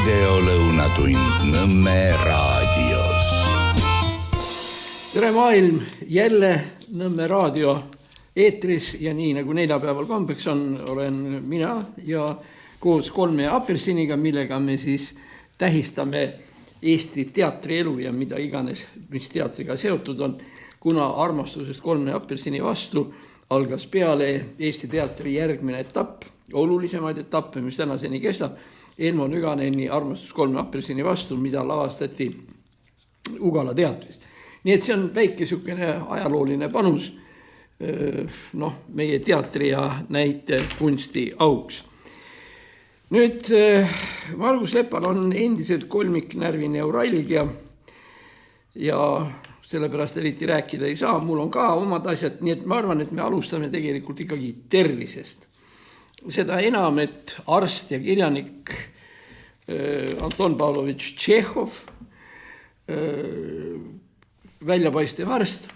videolõunatund Nõmme raadios. Tere maailm, jälle Nõmme raadio eetris ja nii nagu neljapäeval kombeks olen mina ja koos Kolme Apelsiniga, millega me siis tähistame Eesti teatrielu ja mida iganes, mis teatriga seotud on, kuna armastusest Kolme Apelsini vastu algas peale Eesti teatri järgmine etapp, olulisemaid etappe, mis tänaseni kestab, Elmo Nüganeni armastus Kolme Apelsini vastu, mida lavastati Ugala teatris. Nii et see on väike sükene ajalooline panus meie teatri ja näite kunsti auks. Nüüd Margus Lepal on endiselt kolmiknärvi neuralgia ja sellepärast eriti rääkida ei saa. Mul on ka omad asjad, nii et ma arvan, et me alustame tegelikult ikkagi tervisest. Seda enam, et arst ja kirjanik Anton Pavlovitš Tšehhov, väljapaistev arst,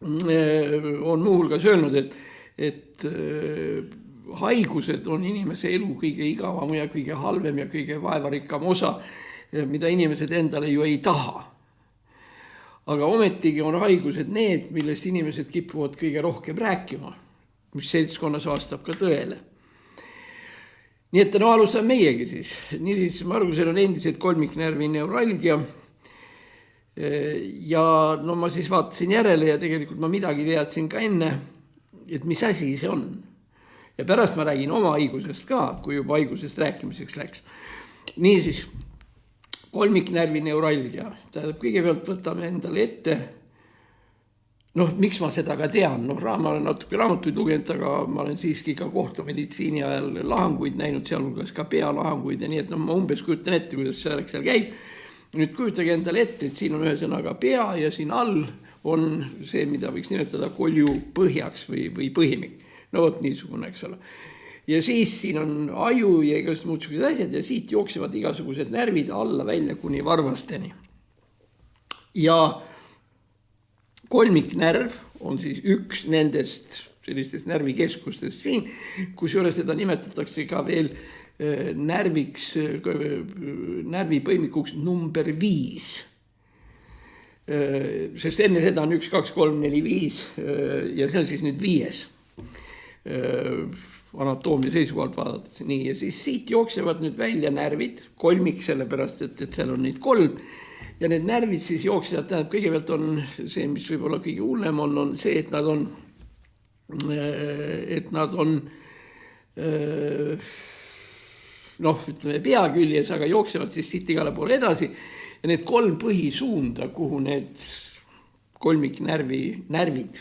on muuhulgas öelnud, et haigused on inimese elu kõige igavam ja kõige halvem ja kõige vaevarikkam osa, mida inimesed endale ju ei taha. Aga ometigi on haigused need, millest inimesed kipuvad kõige rohkem rääkima, mis seltskonnas vastab ka tõele. Nii et alustame meiegi siis. Niisiis Margusel on endiselt kolmiknärvi neuralgia ja ma siis vaatasin järele ja tegelikult ma midagi teadsin ka enne, et mis asi see on. Ja pärast ma räägin oma haigusest ka, kui juba haigusest rääkimiseks läks. Niisiis, kolmiknärvi neuralgia. Tähendab, kõigepealt võtame endale ette, miks ma seda ka tean. Ma olen natuke raamatuid lugenud, aga ma olen siiski ka kohtumeditsiini ajal lahanguid näinud, sealhulgas ka pealahanguid ja nii, et ma umbes kujutan ette, kuidas see seal käib. Nüüd kujutage endale ette, et siin on ühesõnaga pea ja siin all on see, mida võiks nimetada kolju põhjaks või põhimik. Vot niisugune, eks ole. Ja siis siin on aju ja igasugused muud asjad ja siit jooksevad igasugused närvid alla välja kuni varvasteni. Ja kolmiknärv on siis üks nendest sellistest närvikeskustest siin, kusjuures seda nimetatakse ka veel närvipõimikuks number 5. Sest enne seda on 1, 2, 3, 4, 5 ja see on siis nüüd 5. Anatoomia seisukohalt vaadates. Nii, ja siis siit jooksevad nüüd välja närvid, kolmik, sellepärast, et seal on neid 3. Ja need närvid siis jooksevad, tähendab, kõigepealt on see, mis võib-olla kõige hullem on see, et nad on ütleme pea küljes, aga jooksevad siis siit igale poole edasi. Ja need 3 põhisuunda, kuhu need kolmiknärvid,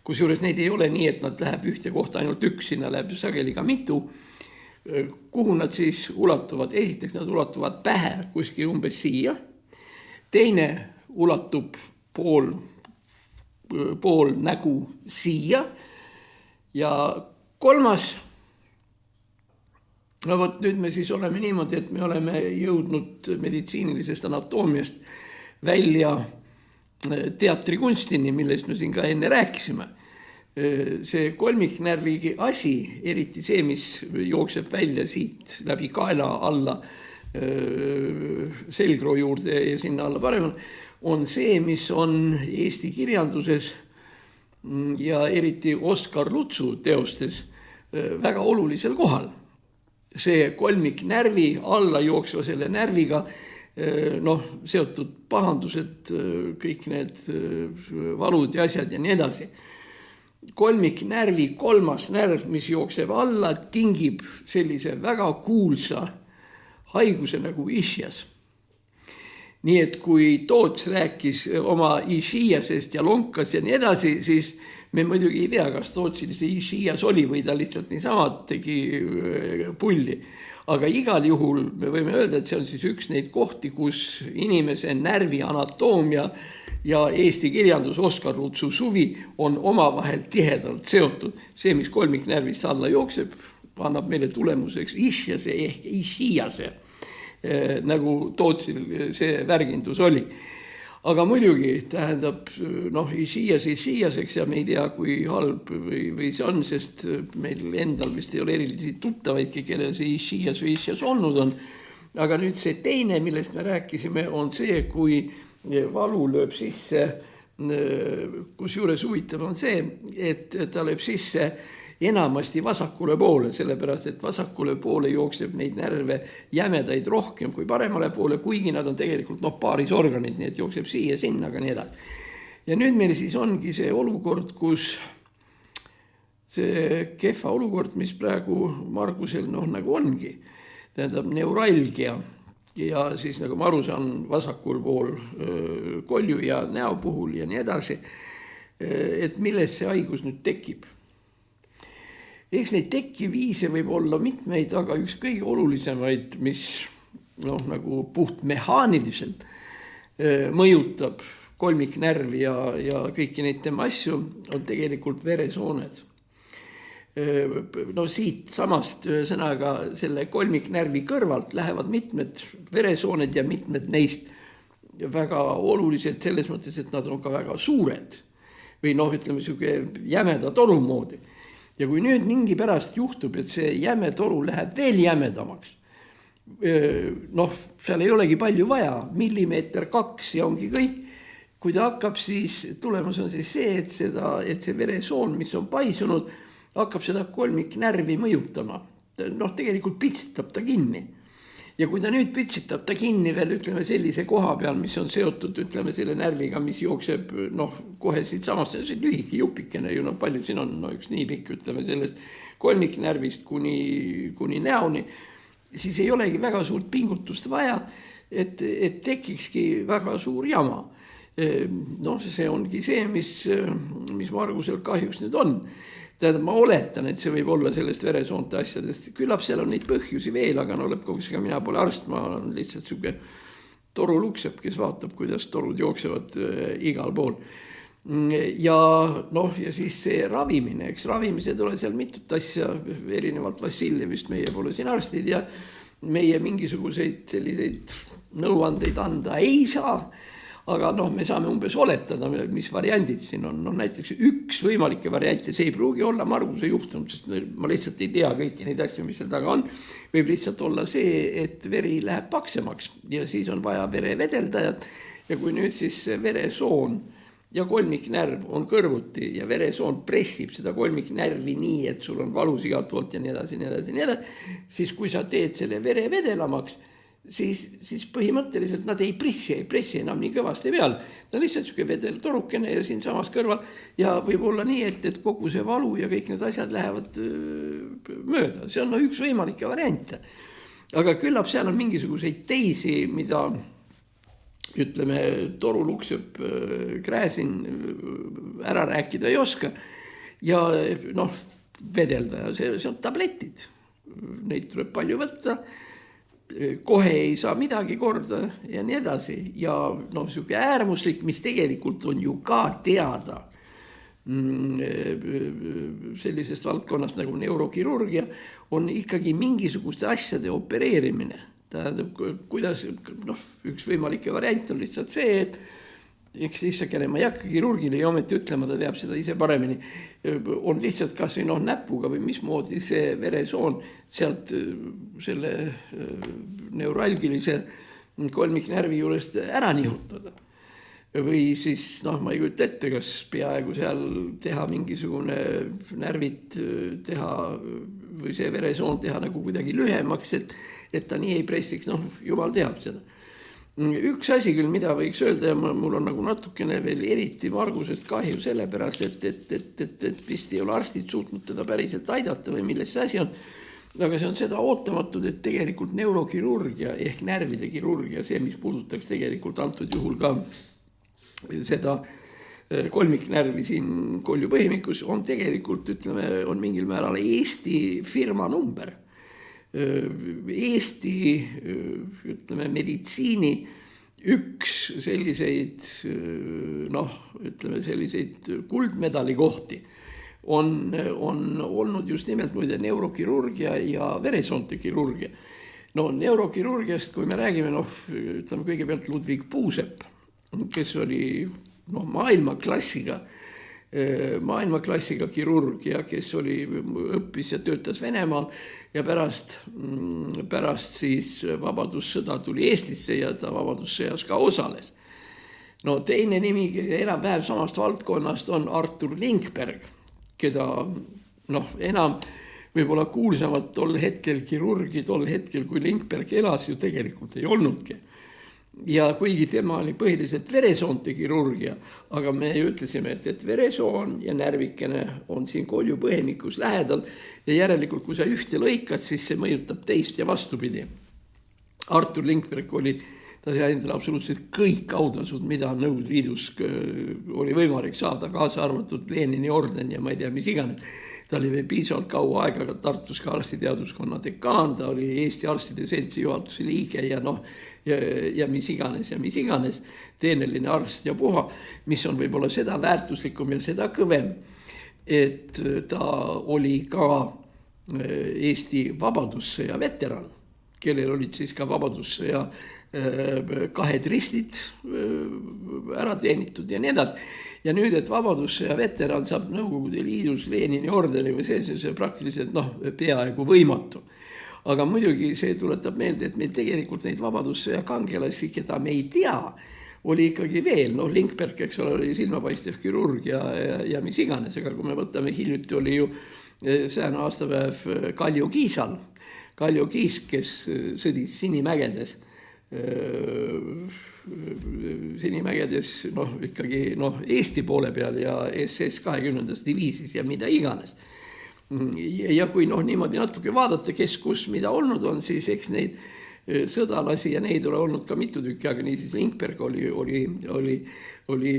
kusjuures neid ei ole nii, et nad läheb ühte kohta ainult üks, sinna läheb sageli ka mitu, kuhu nad siis ulatuvad. Esiteks nad ulatuvad pähe kuskil umbes siia. Teine ulatub pool nägu siia ja kolmas, nüüd me siis oleme niimoodi, et me oleme jõudnud meditsiinilisest anatoomiast välja teatrikunstini, millest me siin ka enne rääkisime. See kolmiknärvi asi, eriti see, mis jookseb välja siit läbi kaela alla selgroo juurde ja sinna alla paremal, on see, mis on Eesti kirjanduses ja eriti Oskar Lutsu teostes väga olulisel kohal. See kolmiknärvi alla jooksva selle närviga seotud pahandused, kõik need valud ja asjad ja nii edasi. Kolmiknärvi 3. närv, mis jookseb alla, tingib sellise väga kuulsa haiguse nagu ischias. Nii et kui Toots rääkis oma ischiasest ja lonkas ja nii edasi, siis me muidugi ei tea, kas Tootsil see ischias oli või ta lihtsalt niisama tegi pulli. Aga igal juhul me võime öelda, et see on siis üks neid kohti, kus inimese närvi anatoomia ja Eesti kirjandus Oskar Lutsu suvi on omavahel tihedalt seotud. See, mis kolmiknärvist alla jookseb, annab meile tulemuseks ischiase ehk ischiase, nagu Tootsil see värgindus oli. Aga muidugi tähendab, ischiaseks ja me ei tea, kui halb või see on, sest meil endal vist ei ole erilisi tuttavaidki, kellel see ischias või ischias olnud on. aga nüüd see teine, millest me rääkisime, on see, kui valu lööb sisse, kusjuures huvitav on see, et ta lööb sisse enamasti vasakule poole, sellepärast et vasakule poole jookseb neid närve jämedaid rohkem kui paremale poole, kuigi nad on tegelikult paarisorganid, nii et jookseb siia, sinna, aga nii edasi. Ja nüüd meil siis ongi see olukord, kus see kehva olukord, mis praegu Margusel nagu ongi, tähendab neuralgia ja siis nagu ma aru saan vasakul pool kolju ja näo puhul ja nii edasi, et milles see haigus nüüd tekib. Eks neid tekkiviise võib olla mitmeid, aga üks kõige olulisemaid, mis nagu puht mehaaniliselt mõjutab kolmiknärvi ja kõiki neid tema asju, on tegelikult veresooned. Siit samast sõnaga selle kolmiknärvi kõrvalt lähevad mitmed veresooned ja mitmed neist väga olulised selles mõttes, et nad on ka väga suured või ütleme jämeda toru moodi. Ja kui nüüd mingi pärast juhtub, et see jäme toru läheb veel jämedamaks, seal ei olegi palju vaja, 1 millimeeter 2 ja ongi kõik. Kui ta hakkab, siis tulemus on siis see, et see veresoon, mis on paisunud, hakkab seda kolmiknärvi mõjutama. Tegelikult pitsitab ta kinni. Ja kui ta nüüd pitsitab ta kinni veel, ütleme sellise koha peal, mis on seotud, ütleme selle närviga, mis jookseb kohe siit samast, see lühike jupikene ju, palju siin on, üks nii pikk, ütleme sellest kolmiknärvist kuni näoni, siis ei olegi väga suurt pingutust vaja, et tekikski väga suur jama. See ongi see, mis Margusel kahjuks nüüd on. Tähendab, ma oletan, et see võib olla sellest veresoonte asjadest. Küllap seal on neid põhjusi veel, aga lõppkokkuvõttes ka mina pole arst, ma olen lihtsalt siuke toruluksepp, kes vaatab, kuidas torud jooksevad igal pool. Ja siis see ravimine, eks ravimised ole seal mitut asja, erinevalt Vassiljevist meie pole siin arstid ja meie mingisuguseid selliseid nõuandeid anda ei saa. Aga me saame umbes oletada, mis variandid siin on. Näiteks üks võimalikke variante, see ei pruugi olla Marguse juhtum, sest ma lihtsalt ei tea kõiki neid asju, mis seal taga on. Võib lihtsalt olla see, et veri läheb paksemaks ja siis on vaja verevedeldajat. Ja kui nüüd siis veresoon ja kolmiknärv on kõrvuti ja veresoon pressib seda kolmiknärvi nii, et sul on valus igalt poolt ja nii edasi, siis kui sa teed selle vere vedelamaks, siis põhimõtteliselt nad ei pressi enam nii kõvasti peal. Ta on lihtsalt siuke vedel torukene ja siin samas kõrval ja võib olla nii, et kogu see valu ja kõik need asjad lähevad mööda. See on üks võimalikke variante. Aga küllap seal on mingisuguseid teisi, mida ütleme toruluksepp Gräzin ära rääkida ei oska ja vedelda. See on tabletid. Neid tuleb palju võtta. Kohe ei saa midagi korda ja nii edasi ja siuke äärmuslik, mis tegelikult on ju ka teada sellisest valdkonnast nagu neurokirurgia, on ikkagi mingisuguste asjade opereerimine. Tähendab, kuidas üks võimalike variant on lihtsalt see, et eks issakene, ma ei hakka kirurgile ja ometi ütlema, ta teab seda ise paremini, on lihtsalt kas või näpuga või mismoodi see veresoon sealt selle neuralgilise kolmiknärvi juurest ära nihutada. Või siis, ma ei kujuta ette, kas peaaegu seal teha mingisugune närvit teha või see veresoon teha nagu kuidagi lühemaks, et ta nii ei pressiks, jumal teab seda. Üks asi küll, mida võiks öelda ja mul on nagu natukene veel eriti Margusest kahju sellepärast, et vist ei ole arstid suutnud teda päriselt aidata või milles see asi on. Aga see on seda ootamatud, et tegelikult neurokirurgia ehk närvide kirurgia, see, mis puudutaks tegelikult antud juhul ka seda kolmiknärvi siin kolju põhimikus, on tegelikult, ütleme, on mingil määral Eesti firma number. Eesti, ütleme, meditsiini üks selliseid, ütleme, selliseid kuldmedali kohti on olnud just nimelt muide neurokirurgia ja veresoonte kirurgia. Neurokirurgiast, kui me räägime, ütleme kõigepealt Ludwig Puusepp, kes oli maailmaklassiga maailmaklassiga kirurg ja kes õppis ja töötas Venemaal ja pärast siis vabadussõda tuli Eestisse ja ta vabadussõjas ka osales. No teine nimi enam-vähem samast valdkonnast on Artur Lindberg, keda enam võib-olla kuulsamad tol hetkel kirurgi, tol hetkel kui Lindberg elas ju tegelikult ei olnudki. Ja kuigi tema oli põhiliselt veresoonte kirurgia, aga me ju ütlesime, et veresoon ja närvikene on siin koljupõhemikus lähedal ja järelikult kui sa ühte lõikad, siis see mõjutab teist ja vastupidi. Artur Lindberg ta sai endale absoluutselt kõik autasud, mida Nõukogude Liidus oli võimalik saada, kaasa arvatud Lenini orden ja ma ei tea, mis iganes. Ta oli veel piisavalt kaua aega ka Tartus ka arstiteaduskonna dekaan, ta oli Eesti Arstide Seltsi juhatuse liige ja mis iganes, teeneline arst ja puha, mis on võib-olla seda väärtuslikum ja seda kõvem, et ta oli ka Eesti vabadussõja veteran, kellel olid siis ka vabadussõja 2 ristid ära teenitud ja nii edasi. Ja nüüd, et vabadussõja veteran saab Nõukogude Liidus Lenini ordeni või see praktiliselt peaaegu võimatu. Aga muidugi see tuletab meelde, et meil tegelikult neid vabadussõja kangelasi, keda me ei tea, oli ikkagi veel. Lindberg, eks ole, oli silmapaistev kirurg ja mis iganes, aga kui me võtame, hiljuti oli ju 100 aastapäev Kaljo Kiisal. Kaljo Kiis, kes sõdis Sinimägedes ikkagi Eesti poole peal ja SS 20. diviisis ja mida iganes. Ja kui niimoodi natuke vaadata, kes kus mida olnud on, siis eks neid sõdalasi ja neid ole olnud ka mitu tükki, aga niisiis Lindberg oli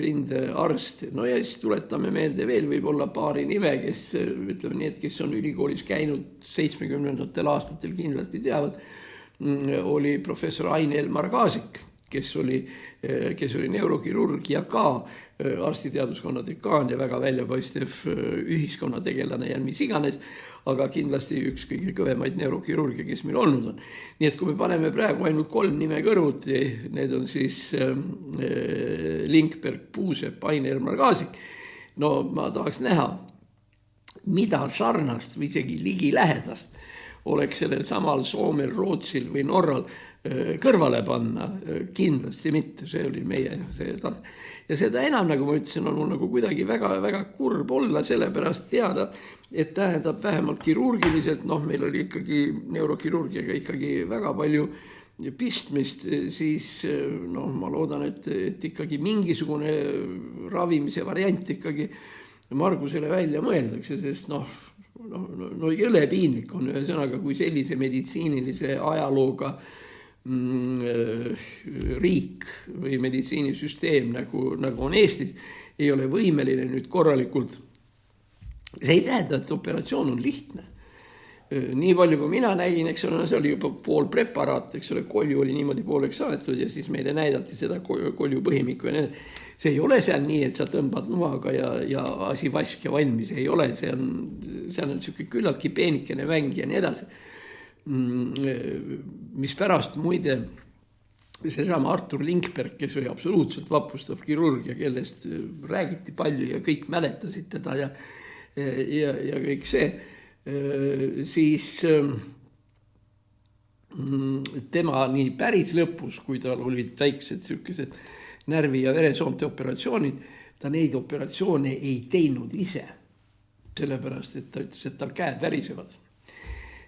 rindearst. Ja siis tuletame meelde veel võib-olla paari nime, kes ütleme nii, et kes on ülikoolis käinud 70. aastatel kindlasti teavad, oli professor Ain Elmar Kaasik, kes oli neurokirurg ja ka arstiteaduskonna dekaan ja väga väljapaistev ühiskonnategelane ja mis iganes, aga kindlasti üks kõige kõvemaid neurokirurge, kes meil olnud on. Nii et kui me paneme praegu ainult 3 nime kõrvuti, need on siis Lindberg, Puusepp, Ain Elmar Kaasik. Ma tahaks näha, mida sarnast või isegi ligilähedast oleks sellel samal Soomel, Rootsil või Norral kõrvale panna, kindlasti mitte, see oli meie tase. Ja seda enam, nagu ma ütlesin, on mul kuidagi väga kurb olla, sellepärast teada, et tähendab vähemalt kirurgiliselt, meil oli ikkagi neurokirurgiaga ikkagi väga palju pistmist, siis ma loodan, et ikkagi mingisugune ravimise variant ikkagi Margusele välja mõeldakse, sest jõle piinlik on ühesõnaga, kui sellise meditsiinilise ajalooga riik või meditsiinisüsteem nagu on Eestis, ei ole võimeline nüüd korralikult. See ei tähenda, et operatsioon on lihtne. Nii palju kui mina nägin, eks ole, see oli juba pool preparaat, eks ole, kolju oli niimoodi pooleks saadetud ja siis meile näidati seda kolju põhimikku ja see ei ole seal nii, et sa tõmbad nuhaga ja asi vask ja valmis, ei ole, see on selline küllaltki peenikene mäng ja nii edasi. Mis pärast muide seesama Artur Lindberg, kes oli absoluutselt vapustav kirurg ja kellest räägiti palju ja kõik mäletasid teda ja kõik see, siis tema nii päris lõpus, kui tal olid väiksed sellised närvi- ja veresoonte operatsioonid, ta neid operatsioone ei teinud ise, sellepärast, et ta ütles, et tal käed värisevad.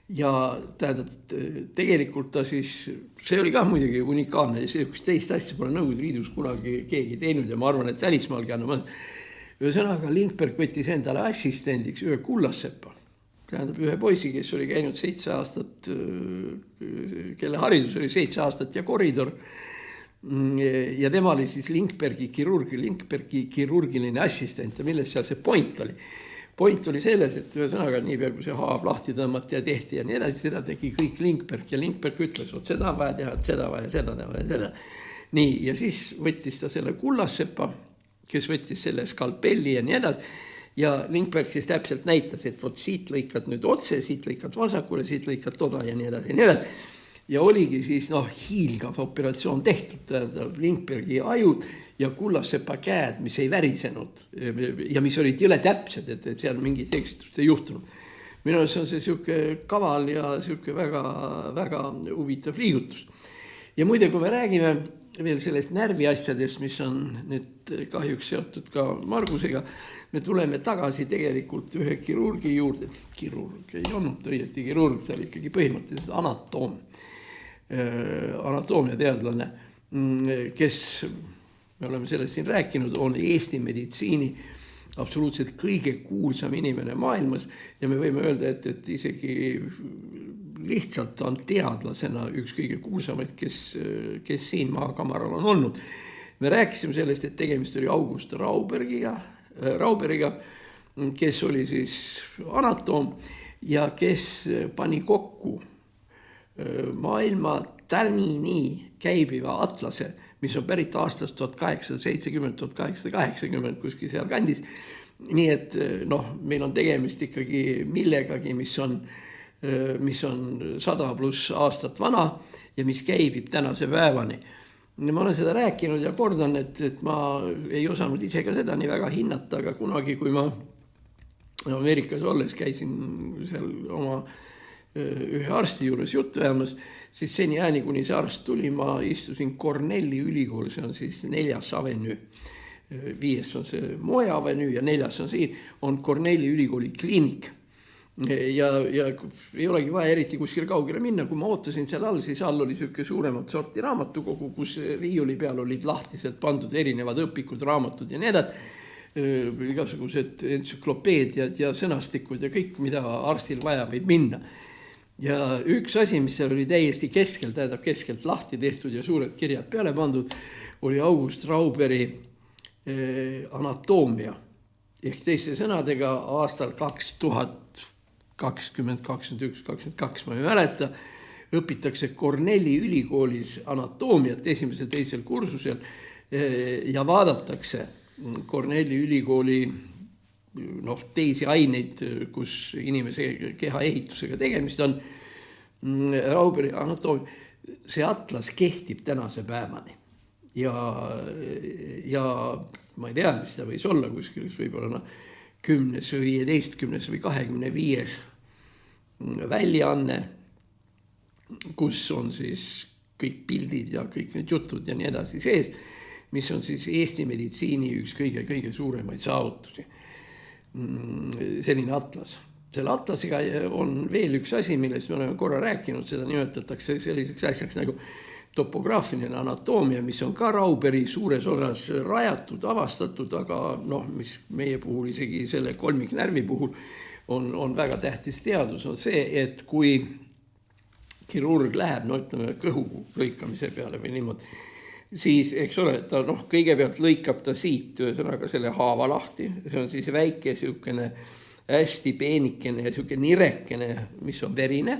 Ja tähendab, tegelikult ta siis, see oli ka muidugi unikaalne ja see teist asja pole Nõukogude Liidus kunagi keegi teinud ja ma arvan, et välismaalgi annab. Ühesõnaga Lindberg võttis endale assistendiks ühe Kullassepa. Tähendab ühe poisi, kes oli käinud 7 aastat, kelle haridus oli 7 aastat ja koridor. Ja tema oli siis Lindbergi kirurgiline assistent ja millest seal see point oli. Point oli selles, et ühesõnaga nii peaaegu see haav lahti tõmmati ja tehti ja nii edasi, seda tegi kõik Lindberg ja Lindberg ütles, et seda vaja teha, seda vaja, seda. Nii, ja siis võttis ta selle Kullassepa, kes võttis selle skalpelli ja nii edasi. Ja Lindberg siis täpselt näitas, et siit lõikad nüüd otse, siit lõikad vasakule, siit lõikad toda ja nii edasi. ja oligi siis hiilgav operatsioon tehtud, tähendab Lindbergi ajud ja Kullasepa käed, mis ei värisenud ja mis olid jõle täpsed, et seal mingit eksitust ei juhtunud. Minu arust on see siuke kaval ja siuke väga, väga huvitav liigutus. Ja muide, kui me räägime veel sellest närviasjadest, mis on nüüd kahjuks seotud ka Margusega, me tuleme tagasi tegelikult ühe kirurgi juurde. Kirurg ei olnud õieti kirurg, ta oli ikkagi põhimõtteliselt anatoomia teadlane, kes, me oleme sellest siin rääkinud, on Eesti meditsiini absoluutselt kõige kuulsam inimene maailmas ja me võime öelda, et isegi lihtsalt on teadlasena üks kõige kuulsamaid, kes siin maakamaral on olnud. Me rääkisime sellest, et tegemist oli August Rauberiga, kes oli siis anatoom ja kes pani kokku maailma tänini käibiva atlase, mis on pärit aastast 1870-1880 kuskil seal kandis. Nii et meil on tegemist ikkagi millegagi, mis on 100+ aastat vana ja mis käibib tänase päevani. Ma olen seda rääkinud ja kordan, et ma ei osanud ise ka seda nii väga hinnata, aga kunagi, kui ma Ameerikas olles käisin seal oma ühe arsti juures juttu ajamas, siis seni ääni, kuni see arst tuli, ma istusin Cornelli ülikool, see on siis 4. avenüü. 5 on see Moe avenüü ja 4 on siin, on Cornelli ülikooli kliinik. Ja ei olegi vaja eriti kuskil kaugele minna, kui ma ootasin seal all, siis all oli selline suuremat sorti raamatukogu, kus riiuli peal olid lahtiselt pandud erinevad õpikud, raamatud ja nii edasi, igasugused entsüklopeediad ja sõnastikud ja kõik, mida arstil vaja võib minna. Ja üks asi, mis seal oli täiesti keskelt, tähendab keskelt lahti tehtud ja suured kirjad peale pandud, oli August Rauberi anatoomia. Ehk teiste sõnadega aastal 2020, 21, 22, ma ei mäleta, õpitakse Cornelli ülikoolis anatoomiat 1.-2. kursusel ja vaadatakse Cornelli ülikooli teisi aineid, kus inimese keha ehitusega tegemist on. Rauberi anatoomia, see atlas kehtib tänase päevani ja ma ei tea, mis ta võis olla kuskil, võib-olla 10 või 15 või 25 väljaanne, kus on siis kõik pildid ja kõik need jutud ja nii edasi sees, mis on siis Eesti meditsiini üks kõige suuremaid saavutusi. Selline atlas. Selle atlasega on veel üks asi, millest me oleme korra rääkinud, seda nimetatakse selliseks asjaks nagu topograafiline anatoomia, mis on ka Rauberi suures osas rajatud, avastatud, aga mis meie puhul, isegi selle kolmiknärvi puhul on väga tähtis teadus, on see, et kui kirurg läheb, ütleme kõhu lõikamise peale või niimoodi, siis, eks ole, ta kõigepealt lõikab ta siit, ühesõnaga selle haava lahti, see on siis väike siukene hästi peenikene ja siuke nirekene, mis on verine.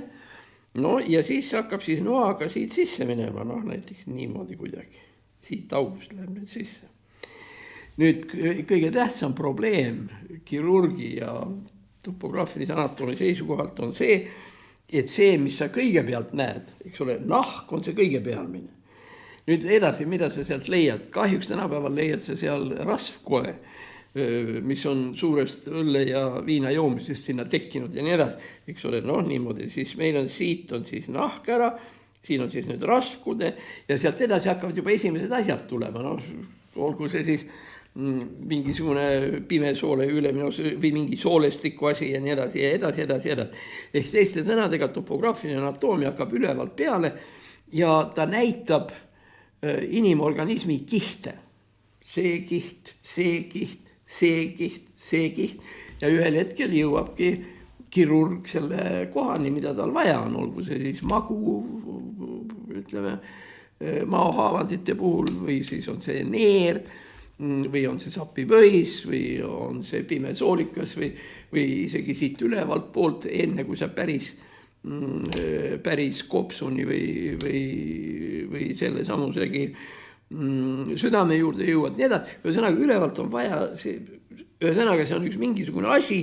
Ja siis hakkab siis noaga siit sisse minema, näiteks niimoodi kuidagi. Siit august läheb nüüd sisse. Nüüd kõige tähtsam probleem kirurgi ja topograafilise anatoomi seisukohalt on see, et see, mis sa kõigepealt näed, eks ole, nahk on see kõige pealmine. Nüüd edasi, mida sa sealt leiad? Kahjuks tänapäeval leiad sa seal rasvkoe, mis on suurest õlle ja viina joomisest sinna tekkinud ja nii edasi. Eks ole, niimoodi, siis meil on siit on siis nahk ära, siin on siis nüüd rasvkude ja sealt edasi hakkavad juba esimesed asjad tulema. Olgu see siis mingisugune pimesoole üleminus või mingi soolestiku asi ja nii edasi ja edasi. Ehk teiste sõnadega topograafiline anatoomia hakkab ülevalt peale ja ta näitab inimorganismi kihte. See kiht, see kiht, see kiht, see kiht ja ühel hetkel jõuabki kirurg selle kohani, mida tal vaja on, olgu see siis magu, ütleme, maohaavandite puhul või siis on see neer või on see sapipõis või on see pime soolikas või isegi siit ülevalt poolt, enne kui sa päris kopsuni või selle samusegi südame juurde jõuad, nii edasi. Ühesõnaga ülevalt on vaja, ühesõnaga see on üks mingisugune asi,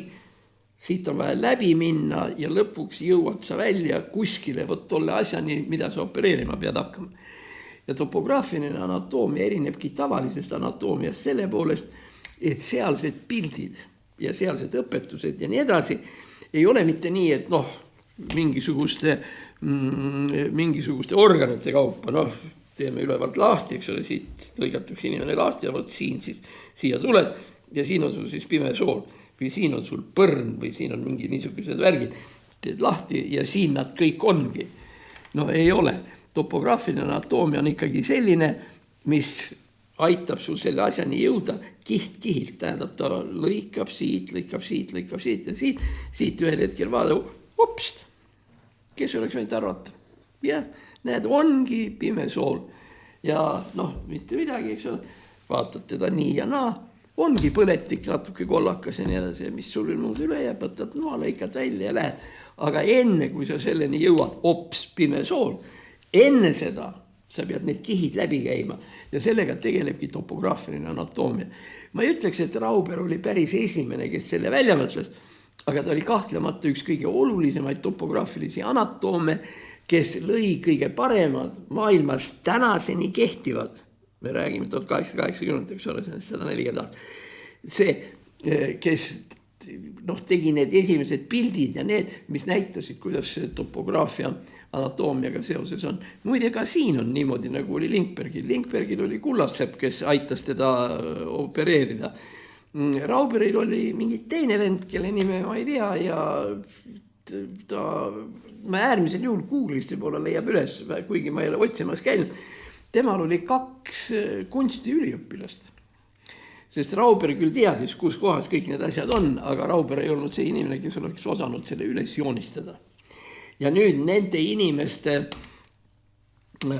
siit on vaja läbi minna ja lõpuks jõuad sa välja kuskile vot tolle asjani, mida sa opereerima pead hakkama. Ja topograafiline anatoomia erinebki tavalisest anatoomiast selle poolest, et sealsed pildid ja sealsed õpetused ja nii edasi ei ole mitte nii, et noh, mingisuguste organite kaupa, noh, teeme ülevalt lahti, eks ole, siit lõigatakse inimene lahti ja vot siin siis siia tuled ja siin on sul siis pime sool või siin on sul põrn või siin on mingi niisugused värgid, teed lahti ja siin nad kõik ongi. No ei ole. Topograafiline anatoomia on ikkagi selline, mis aitab sul selle asjani jõuda kiht-kihilt, tähendab ta lõikab siit ja siit ühel hetkel vaada, hopst, kes oleks võinud arvata. Ja näed, ongi pime sool ja noh, mitte midagi, eks ole, vaatad teda nii ja naa, ongi põletik natuke kollakas ja nii edasi, mis sul muud üle jääb, võtad noa, lõikad välja ja lähed. Aga enne, kui sa selleni jõuad, hops, pime sool, enne seda sa pead need kihid läbi käima ja sellega tegelebki topograafiline anatoomia. Ma ei ütleks, et Rauber oli päris esimene, kes selle välja mõtles, aga ta oli kahtlemata üks kõige olulisemaid topograafilisi anatoome, kes lõi kõige paremad maailmas tänaseni kehtivad. Me räägime 1880, eks ole, 140 aastat. See, kes tegi need esimesed pildid ja need, mis näitasid, kuidas see topograafia anatoomiaga seoses on. Muide, ka siin on niimoodi, nagu oli Lindbergil. Lindbergil oli Kullassepp, kes aitas teda opereerida. Rauberil oli mingi teine vend, kelle nime ma ei tea ja ma äärmisel juhul Google'ist võib-olla leiab üles, kuigi ma ei ole otsimas käinud. Temal oli 2 kunstiüliõpilast. Sest Rauber küll teadis, kus kohas kõik need asjad on, aga Rauber ei olnud see inimene, kes oleks osanud selle üles joonistada. Ja nüüd nende inimeste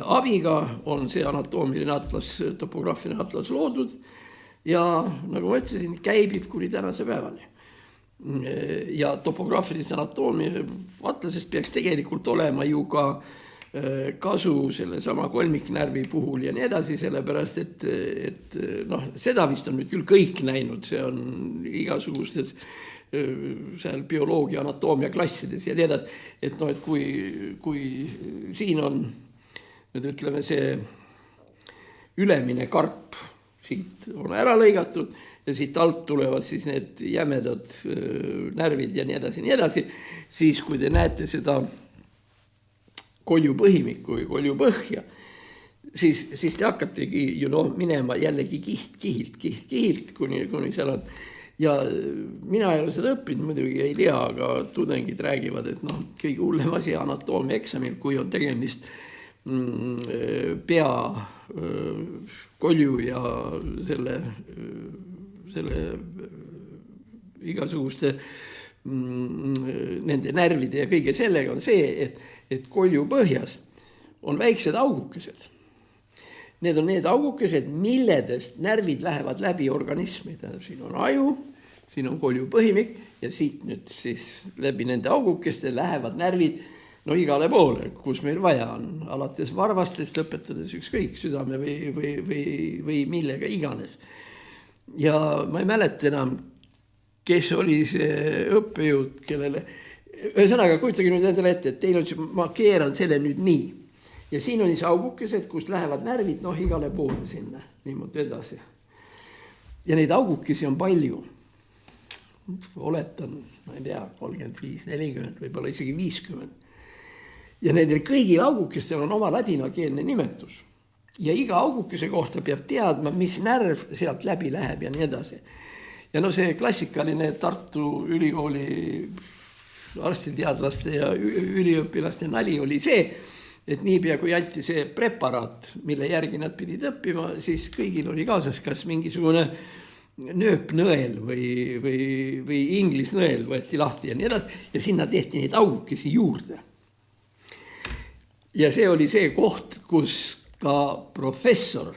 abiga on see anatoomiline atlas, topograafiline atlas loodud ja nagu ma ütlesin, käibib kuni tänase päevani. Ja topograafilise anatoomia atlasest peaks tegelikult olema ju ka kasu selle sama kolmiknärvi puhul ja nii edasi, sellepärast, et noh, seda vist on nüüd küll kõik näinud, see on igasugustes seal bioloogia, anatoomia klassides ja nii edasi, et noh, et kui siin on nüüd ütleme see ülemine karp siit on ära lõigatud ja siit alt tulevad siis need jämedad närvid ja nii edasi, siis kui te näete seda koljupõhimikku või koljupõhja, siis te hakkategi ju minema jällegi kiht-kihilt, kuni seal on. Ja mina ei ole seda õppinud, muidugi ei tea, aga tudengid räägivad, et kõige hullem asi anatoomia eksamil, kui on tegemist pea kolju ja selle igasuguste nende närvide ja kõige sellega on see, et kolju põhjas on väiksed augukesed. Need on need augukesed, milledest närvid lähevad läbi organismi. Siin on aju, siin on kolju põhimik ja siit nüüd siis läbi nende augukeste lähevad närvid igale poole, kus meil vaja on. Alates varvastest lõpetades ükskõik südame või millega iganes. Ja ma ei mäleta enam, kes oli see õppejõud, kellele ühesõnaga, kujutage nüüd endale ette, et teil on see, ma keeran selle nüüd nii. Ja siin on siis augukesed, kust lähevad närvid igale poole sinna, niimoodi edasi. Ja neid augukesi on palju. Oletan, ma ei tea, 35, 40, võib-olla isegi 50. Ja nendel kõigil augukestel on oma ladinakeelne nimetus. Ja iga augukese kohta peab teadma, mis närv sealt läbi läheb ja nii edasi. Ja see klassikaline Tartu ülikooli arstiteadlaste ja üliõpilaste nali oli see, et niipea kui anti see preparaat, mille järgi nad pidid õppima, siis kõigil oli kaasas kas mingisugune nööpnõel või inglisnõel võeti lahti ja nii edasi ja sinna tehti neid augukesi juurde. Ja see oli see koht, kus ka professor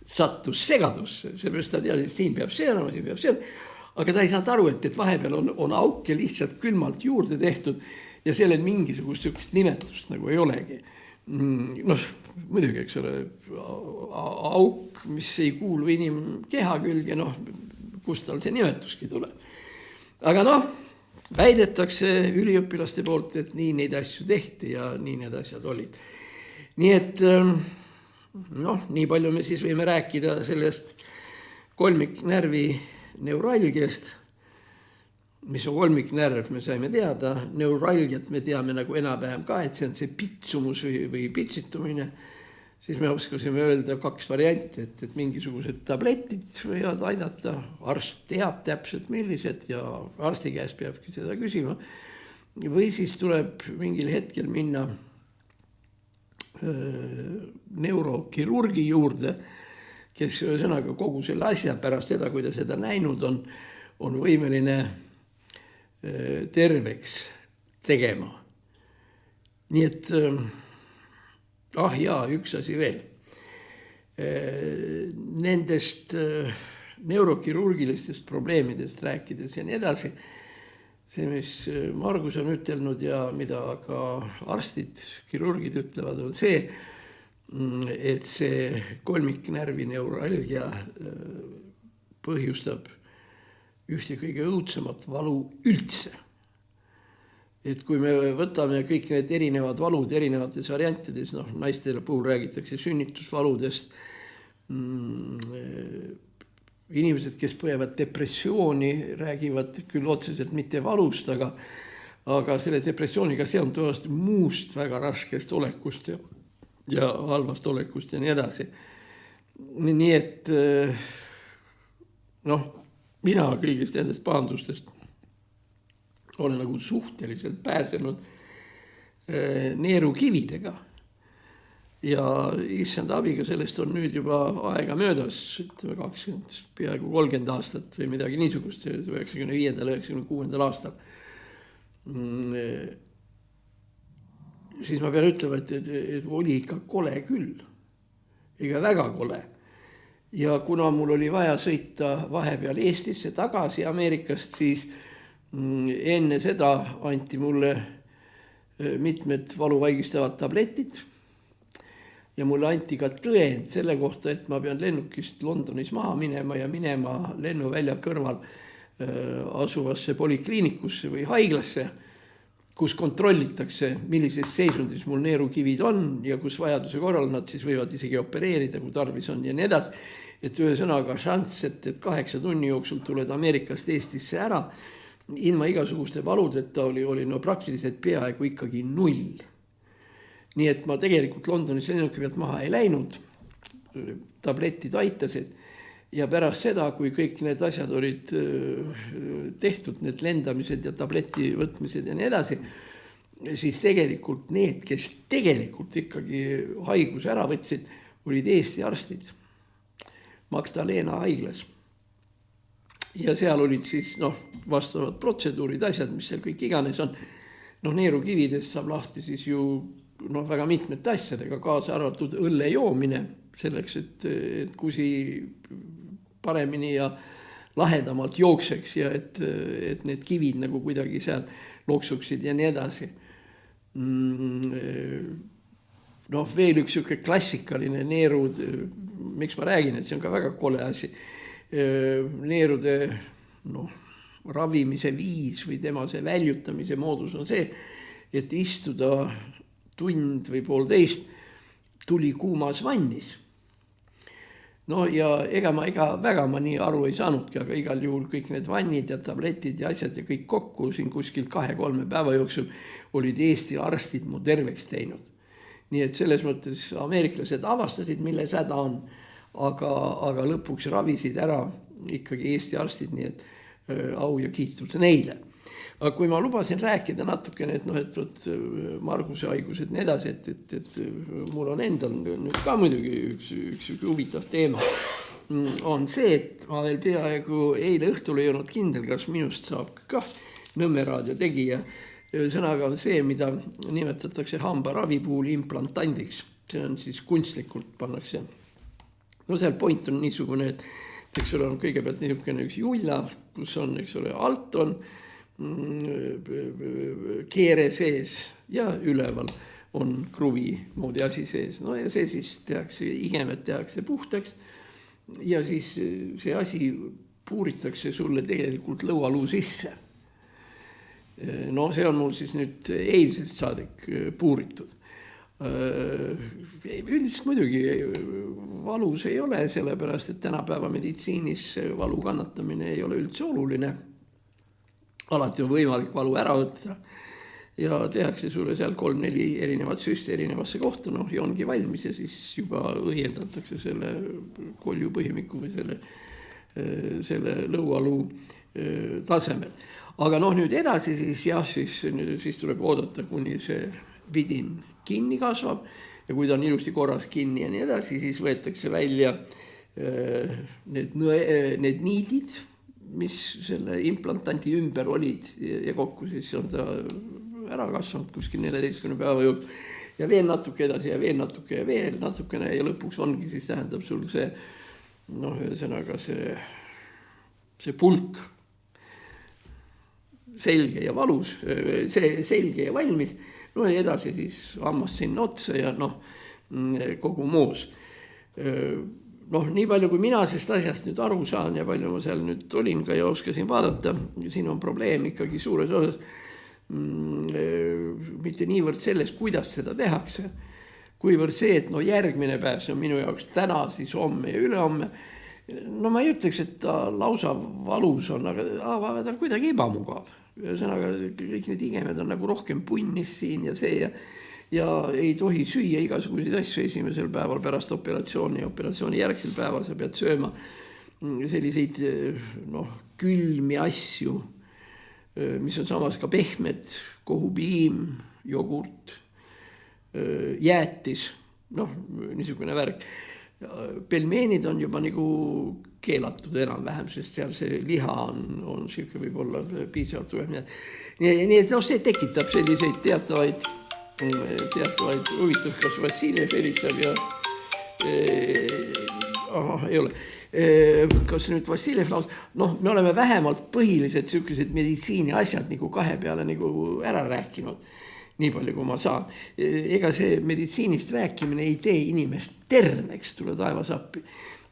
sattus segadusse, seepärast ta teadis, siin peab see olema, siin peab see olema. Aga ta ei saanud aru, et vahepeal on auke lihtsalt külmalt juurde tehtud ja sellel mingisugust nimetust nagu ei olegi. Muidugi, eks ole, auk, mis ei kuulu inimkeha külge, kust tal see nimetuski tuleb. Aga väidetakse üliõpilaste poolt, et nii neid asju tehti ja nii need asjad olid. Nii et nii palju me siis võime rääkida sellest kolmiknärvi neuralgiast, mis on kolmiknärv, me saime teada, neuralgiat me teame nagu enam-vähem ka, et see on see pitsumus või pitsitumine, siis me oskasime öelda 2 varianti, et mingisugused tabletid võivad aidata, arst teab täpselt millised ja arsti käest peabki seda küsima, või siis tuleb mingil hetkel minna neurokirurgi juurde, kes ühesõnaga kogu selle asja pärast seda, kui ta seda näinud on võimeline terveks tegema. Nii et üks asi veel. Nendest neurokirurgilistest probleemidest rääkides ja nii edasi, see, mis Margus on ütelnud ja mida ka arstid, kirurgid ütlevad, on see, et see kolmiknärvi neuralgia põhjustab ühte kõige õudsemat valu üldse. Et kui me võtame kõik need erinevad valud erinevates variantides, naistele puhul räägitakse sünnitusvaludest, inimesed, kes põevad depressiooni, räägivad küll otseselt mitte valust, aga selle depressiooniga seonduvast muust väga raskest olekust ja halvast olekust ja nii edasi. Nii et mina kõigist nendest pahandustest olen nagu suhteliselt pääsenud neerukividega. Ja issand abiga sellest on nüüd juba aega möödas, 20, peaaegu 30 aastat või midagi niisugust, 95. 96. aastal. Siis ma pean ütlema, et oli ikka kole küll, ega väga kole. Ja kuna mul oli vaja sõita vahepeal Eestisse tagasi Ameerikast, siis enne seda anti mulle mitmed valuvaigistavad tabletid ja mulle anti ka tõend selle kohta, et ma pean lennukist Londonis maha minema ja minema lennuvälja kõrval asuvasse polikliinikusse või haiglasse, kus kontrollitakse, millises seisundis mul neerukivid on ja kus vajaduse korral nad siis võivad isegi opereerida, kui tarvis on ja nii edasi. Et ühesõnaga šanss, et 8 tunni jooksul tuled Ameerikast Eestisse ära, ilma igasuguste valudeta oli praktiliselt peaaegu ikkagi 0. Nii et ma tegelikult Londonis lennuki pealt maha ei läinud, tabletid aitasid ja pärast seda, kui kõik need asjad olid tehtud, need lendamised ja tableti võtmised ja nii edasi, siis tegelikult need, kes tegelikult ikkagi haiguse ära võtsid, olid Eesti arstid Magdalena haiglas. Ja seal olid siis vastavad protseduurid, asjad, mis seal kõik iganes on. Neerukividest saab lahti siis ju väga mitmete asjadega, kaasa arvatud õlle joomine, selleks, et kusi paremini ja lahedamalt jookseks ja et need kivid nagu kuidagi seal loksuksid ja nii edasi. Veel üks siuke klassikaline neerud, miks ma räägin, et see on ka väga kole asi. Neerude ravimise viis või tema see väljutamise moodus on see, et istuda tund või 1,5 tuli kuumas vannis. Ja ega väga ma nii aru ei saanudki, aga igal juhul kõik need vannid ja tabletid ja asjad ja kõik kokku siin kuskil 2-3 päeva jooksul olid Eesti arstid mu terveks teinud. Nii et selles mõttes ameeriklased avastasid, milles häda on, aga lõpuks ravisid ära ikkagi Eesti arstid, nii et au ja kiitus neile. Aga kui ma lubasin rääkida natukene, et Marguse haigused nii edasi, et mul on endal nüüd ka muidugi üks huvitav teema, on see, et ma veel peaaegu eile õhtul ei olnud kindel, kas minust saab ka Nõmme raadio tegija. Sõnaga on see, mida nimetatakse hambaravi puhul implantandiks. See on siis kunstlikult pannakse. Seal point on niisugune, et eks ole on kõigepealt niisugune üks julla, kus on, eks ole, alt on keere sees ja üleval on kruvi moodi asi sees. Ja see siis tehakse, igemed tehakse puhtaks ja siis see asi puuritakse sulle tegelikult lõualuu sisse. No see on mul siis nüüd eilsest saadik puuritud. Üldiselt muidugi valus ei ole, sellepärast et tänapäeva meditsiinis valu kannatamine ei ole üldse oluline. Alati on võimalik valu ära võtta ja tehakse sulle seal 3-4 erinevat süsti erinevasse kohta, noh ja ongi valmis ja siis juba õiendatakse selle koljupõhimiku või selle lõualuu tasemel. Aga noh nüüd edasi siis jah, siis tuleb oodata, kuni see vidin kinni kasvab ja kui ta on ilusti korras kinni ja nii edasi, siis võetakse välja need niidid, mis selle implantanti ümber olid ja kokku siis on ta ära kasvanud kuskil 14 päeva jooksul ja veel natuke edasi ja veel natuke ja veel natukene ja lõpuks ongi siis tähendab sul see noh, ühesõnaga see pulk selge ja valus, see selge ja valmis, no ja edasi siis hammas sinna otsa ja noh, kogu moos. Noh, nii palju kui mina sest asjast nüüd aru saan ja palju ma seal nüüd olin ka ja oskasin vaadata, siin on probleem ikkagi suures osas mitte niivõrd selles, kuidas seda tehakse, kuivõrd see, et no järgmine päev, see on minu jaoks täna, siis homme ja ülehomme, no ma ei ütleks, et ta lausa valus on, aga ta on kuidagi ebamugav. Ühesõnaga, kõik need igemed on nagu rohkem punnis siin ja see ja ei tohi süüa igasuguseid asju esimesel päeval pärast operatsiooni ja operatsiooni järgsel päeval sa pead sööma selliseid noh, külmi asju, mis on samas ka pehmed, kohupiim, jogurt, jäätis, noh, niisugune värk. Pelmeenid on juba nagu keelatud enam-vähem, sest seal see liha on siuke võib-olla piisavalt tugev. Nii et no, see tekitab selliseid teatavaid huvitav, kas Vassiljev helistab ja ei ole. Kas nüüd Vassiljev laus, noh, me oleme vähemalt põhilised sellised meditsiini asjad nagu kahe peale nagu ära rääkinud, nii palju kui ma saan. Ega see meditsiinist rääkimine ei tee inimest terveks, tule taevas appi.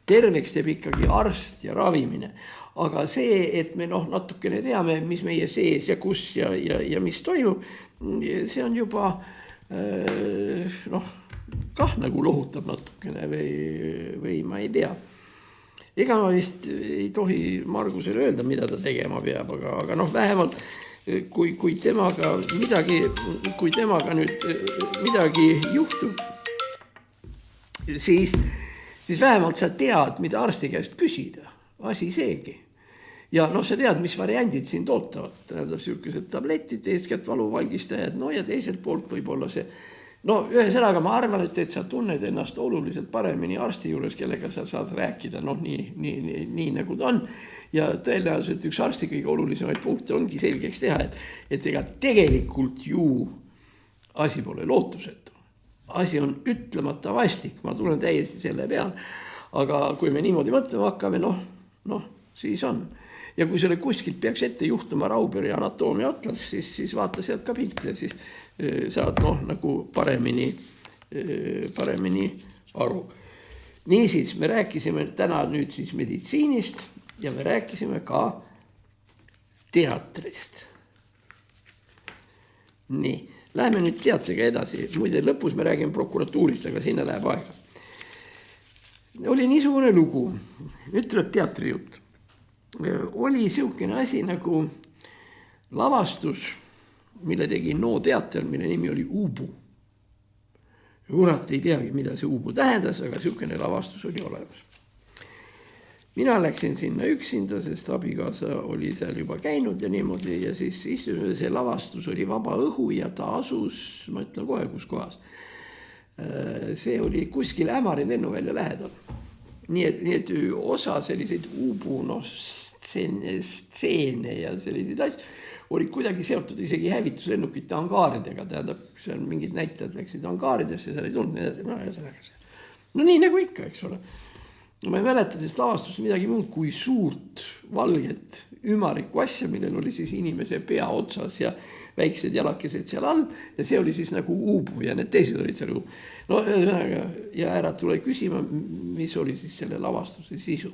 Terveks teeb ikkagi arst ja ravimine. Aga see, et me noh, natukene teame, mis meie sees ja kus ja mis toimub, see on juba noh, kah nagu lohutab natukene või ma ei tea. Ega ma vist ei tohi Margusele öelda, mida ta tegema peab, aga noh, vähemalt kui temaga nüüd midagi juhtub, siis vähemalt sa tead, mida arsti käest küsida, asi seegi. Ja noh, sa tead, mis variandid siin tootavad, tähendab sellised tabletid, eeskätt valuvalgistajad, no ja teiselt poolt võib-olla see. No ühesõnaga ma arvan, et sa tunned ennast oluliselt paremini arsti juures, kellega sa saad rääkida, noh nii nagu ta on. Ja tõenäoliselt üks arsti kõige olulisemaid punkte ongi selgeks teha, et ega tegelikult ju asi pole lootusetu. Asi on ütlemata vastik, ma tulen täiesti selle peale, aga kui me niimoodi mõtlema hakkame, noh, siis on. Ja kui selle kuskilt peaks ette juhtuma Rauberi anatoomia atlas, siis vaata sealt ka pilte, siis saad nagu paremini aru. Niisiis, me rääkisime täna nüüd siis meditsiinist ja me rääkisime ka teatrist. Nii, läheme nüüd teatriga edasi. Muide, lõpus me räägime prokuratuurist, aga sinna läheb aega. Oli niisugune lugu, nüüd tuleb teatrijutt. Oli siukene asi nagu lavastus, mille tegi No teater, mille nimi oli Ubu. Kurat ei teagi, mida see Ubu tähendas, aga siukene lavastus oli olemas. Mina läksin sinna üksinda, sest abikaasa oli seal juba käinud ja niimoodi ja siis istusime, see lavastus oli vaba õhu ja ta asus, ma ütlen kohe, kus kohas. See oli kuskil Ämari lennuvälja lähedal. Nii et osa selliseid Ubu stseene ja selliseid asju oli kuidagi seotud isegi hävituslennukite angaaridega, tähendab, seal mingid näitajad läksid angaaridesse, seal ei tulnud. No nii nagu ikka, eks ole. Ma ei mäleta sest lavastust midagi muud kui suurt valget ümarikku asja, millel oli siis inimese pea otsas ja väiksed jalakesed seal all ja see oli siis nagu Ubu ja need teised olid seal Ubu. No ja ära tule küsima, mis oli siis selle lavastuse sisu.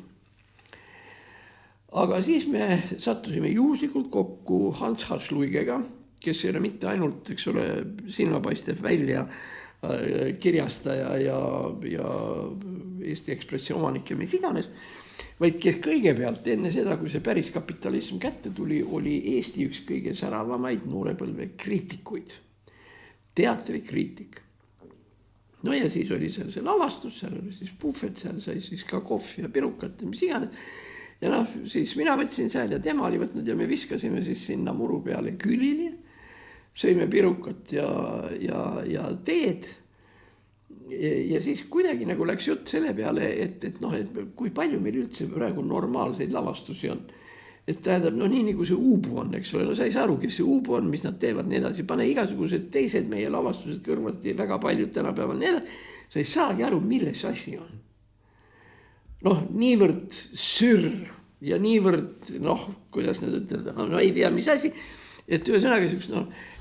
aga siis me sattusime juhuslikult kokku Hans Hašluigega, kes ei ole mitte ainult, eks ole, silmapaistev välja kirjastaja ja Eesti Ekspressi omanik ja mis iganes, vaid kes kõigepealt enne seda, kui see päris kapitalism kätte tuli, oli Eesti üks kõige säravamaid noorepõlve kriitikuid, teatrikriitik. No ja siis oli seal see lavastus, seal oli siis puhvet, seal sai siis ka kohvi ja pirukat ja mis iganes. Ja noh, siis mina võtsin seal ja tema oli võtnud ja me viskasime siis sinna muru peale külili, sõime pirukat ja teed. Ja siis kuidagi nagu läks jutt selle peale, et kui palju meil üldse praegu normaalseid lavastusi on. Et tähendab, nii nagu see Uubu on, eks ole, sa ei saa aru, kes see Uubu on, mis nad teevad nii edasi, pane igasugused teised meie lavastused kõrvati, väga paljud tänapäeval nii edasi, sa ei saagi aru, milles asi on. Niivõrd sür ja niivõrd, kuidas nad ütelda, ei tea, mis asi, et ühesõnaga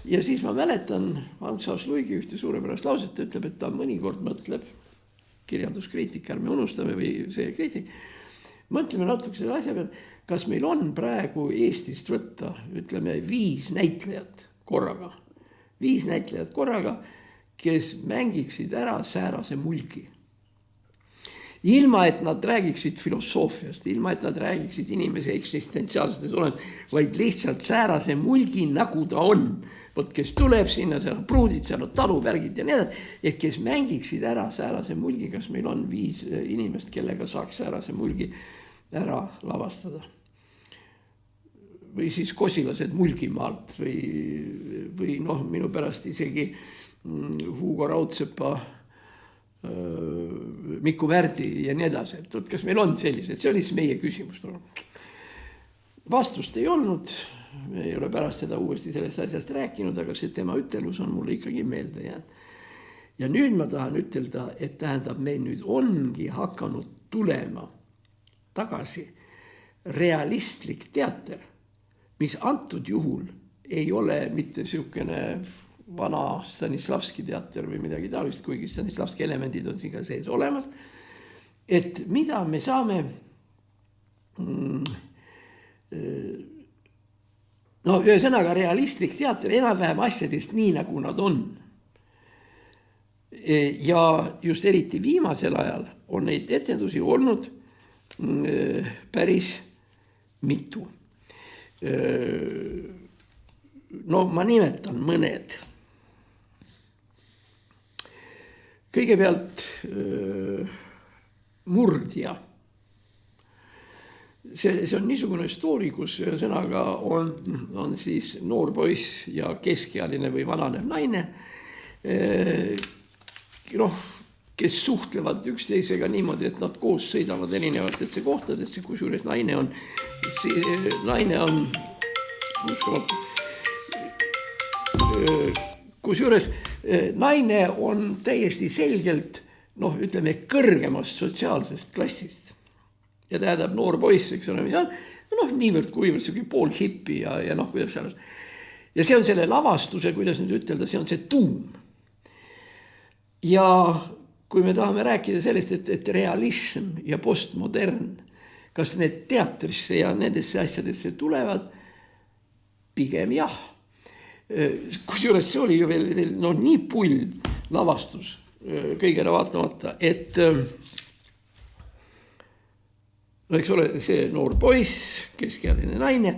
ja siis ma mäletan Hans Hašluigi ühte suurepärast lauset, ütleb, et ta mõnikord mõtleb, kirjanduskriitik, ärme unustame või see kriitik, mõtleme natuke selle asja peale, kas meil on praegu Eestist võtta, ütleme, 5 näitlejat korraga, kes mängiksid ära säärase mulgi. Ilma, et nad räägiksid filosoofiast, ilma, et nad räägiksid inimese eksistentsiaalsetest olemust, vaid lihtsalt säärase mulgi, nagu ta on. Vot, kes tuleb sinna, seal on pruudid, seal on taluvärgid ja nii edasi, et kes mängiksid ära säärase mulgi, kas meil on 5 inimest, kellega saaks säärase mulgi ära lavastada. Või siis kosilased Mulgimaalt või minu pärast isegi Hugo Raudsepa, Mikku Värdi ja nii edasi, et kas meil on sellised, see oli siis meie küsimus. Vastust ei olnud, me ei ole pärast seda uuesti sellest asjast rääkinud, aga see tema ütelus on mulle ikkagi meelde jäänud. Ja nüüd ma tahan ütelda, et tähendab, meil nüüd ongi hakanud tulema tagasi realistlik teater, mis antud juhul ei ole mitte siukene vana Stanislavski teater või midagi taolist, kuigi Stanislavski elemendid on siin ka sees olemas, et mida me saame ühesõnaga realistlik teater enam-vähem asjadest nii, nagu nad on. Ja just eriti viimasel ajal on neid etendusi olnud päris mitu. Ma nimetan mõned. Kõigepealt Murdja. See on niisugune story, kus sõnaga on siis noor poiss ja keskealine või vananev naine, kes suhtlevad üksteisega niimoodi, et nad koos sõidavad erinevatesse kohtadesse, kusjuures naine on kusjuures naine on täiesti selgelt, ütleme, kõrgemast sotsiaalsest klassist. Ja tähendab noor poiss, eks ole, mis on, niivõrd kuivõrd selline pool hippi ja kuidas seal. Ja see on selle lavastuse, kuidas nüüd ütelda, see on see tuum. Ja kui me tahame rääkida sellest, et realism ja postmodern, kas need teatrisse ja nendesse asjadesse tulevad, pigem jah. Kusjuures see oli ju veel nii pull lavastus kõigele vaatamata, et eks ole, see noor poiss, keskealine naine,